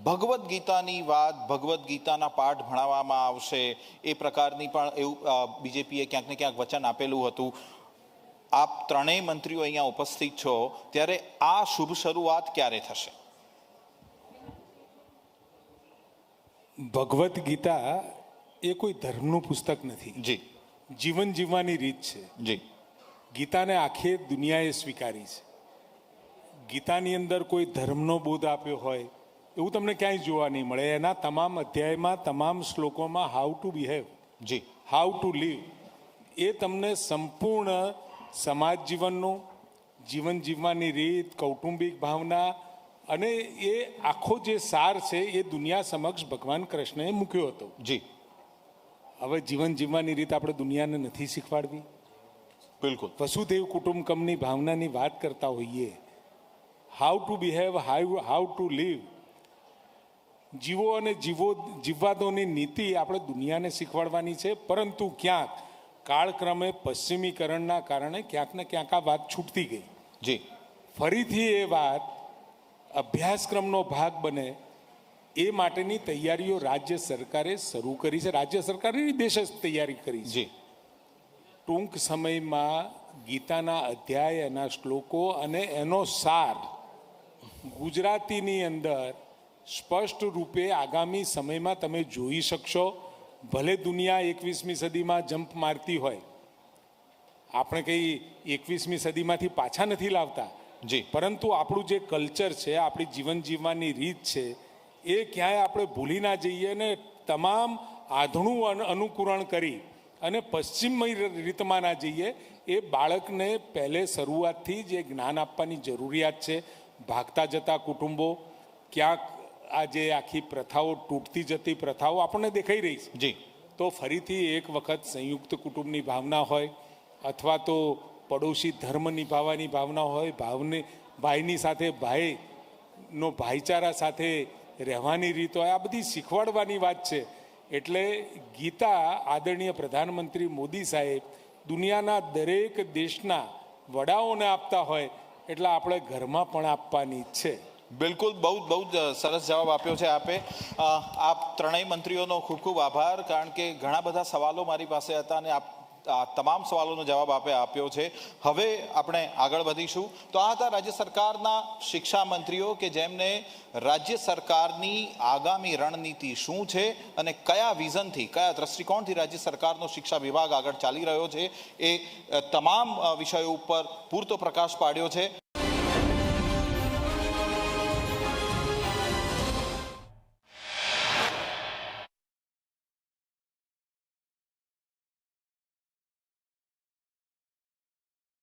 ભગવદ્ ગીતાની વાત, ભગવદ્ ગીતાના પાઠ ભણાવવામાં આવશે એ પ્રકારની પણ એવું બીજેપીએ ક્યાંક ને ક્યાંક વચન આપેલું હતું. આપ ત્રણેય મંત્રીઓ અહીંયા ઉપસ્થિત છો ત્યારે આ શુભ શરૂઆત ક્યારે થશે? ભગવદ્ ગીતા એ કોઈ ધર્મનું પુસ્તક નથી. જી. જીવન જીવવાની રીત છે. જી. ગીતાને આખી દુનિયાએ સ્વીકારી છે. ગીતાની અંદર કોઈ ધર્મનો બોધ આપ્યો હોય એવું તમને ક્યાંય જોવા નહીં મળે. એના તમામ અધ્યાયમાં, તમામ શ્લોકોમાં how to behave, ji, how to live, એ તમને સંપૂર્ણ સમાજ જીવનનું, જીવન જીવવાની રીત, કૌટુંબિક ભાવના અને એ આખો જે સાર છે એ દુનિયા સમક્ષ ભગવાન કૃષ્ણએ મૂક્યો હતો. જી. હવે જીવન જીવવાની રીત આપણે દુનિયાને નથી શીખવાડવી? બિલકુલ. વસુદેવ કુટુંબકમની ભાવનાની વાત કરતા હોઈએ, how to behave, how to live, જીવો અને જીવવાદોની નીતિ આપણે દુનિયાને શીખવાડવાની છે. પરંતુ ક્યાંક કાળક્રમે પશ્ચિમીકરણના કારણે ક્યાંક ને ક્યાંક આ વાત છૂટતી ગઈ. જી. ફરીથી એ વાત અભ્યાસક્રમનો ભાગ બને એ માટેની તૈયારીઓ રાજ્ય સરકારે શરૂ કરી છે. રાજ્ય સરકારે દેશે તૈયારી કરી છે. જી. ટૂંક સમયમાં ગીતાના અધ્યાય, એના શ્લોકો અને એનો સાર ગુજરાતીની અંદર સ્પષ્ટ રૂપે આગામી સમયમાં તમે જોઈ શકશો. ભલે દુનિયા 21મી સદીમાં જમ્પ મારતી હોય, આપણે કંઈ 21મી સદીમાંથી પાછા નથી લાવતા. જી. પરંતુ આપણું જે કલ્ચર છે, આપણી જીવન જીવવાની રીત છે, એ ક્યાંય આપણે ભૂલી ના જઈએ ને તમામ આધણું અનુકરણ કરી અને પશ્ચિમની રીતમાં ના જઈએ. એ બાળકને પહેલે શરૂઆતથી જે જ્ઞાન આપવાની જરૂરિયાત છે. ભાગતા જતા કુટુંબો, ક્યાંક આ જે આખી પ્રથાઓ, તૂટતી જતી પ્રથાઓ આપણને દેખાઈ રહી છે. જી. તો ફરીથી એક વખત સંયુક્ત કુટુંબની ભાવના હોય અથવા તો પડોશી ધર્મ નિભાવવાની ભાવના હોય, ભાઈની સાથે ભાઈનો ભાઈચારા સાથે રહેવાની રીત હોય, આ બધી શીખવાડવાની વાત છે. એટલે ગીતા આદરણીય પ્રધાનમંત્રી મોદી સાહેબ દુનિયાના દરેક દેશના વડાઓને આપતા હોય એટલે આપણે ઘરમાં પણ આપવાની છે. બિલકુલ, બહુ જ સરસ જવાબ આપ્યો છે આપે. આપ ત્રણેય મંત્રીઓનો ખૂબ ખૂબ આભાર, કારણ કે ઘણા બધા સવાલો મારી પાસે હતા અને આપ તમામ સવાલોનો જવાબ આપે આપ્યો છે. હવે આપણે આગળ વધીશું. તો આ હતા રાજ્ય સરકારના શિક્ષા મંત્રીઓ કે જેમને રાજ્ય સરકારની આગામી રણનીતિ શું છે અને કયા વિઝનથી, કયા દ્રષ્ટિકોણથી રાજ્ય સરકારનો શિક્ષા વિભાગ આગળ ચાલી રહ્યો છે એ તમામ વિષયો ઉપર પૂરતો પ્રકાશ પાડ્યો છે.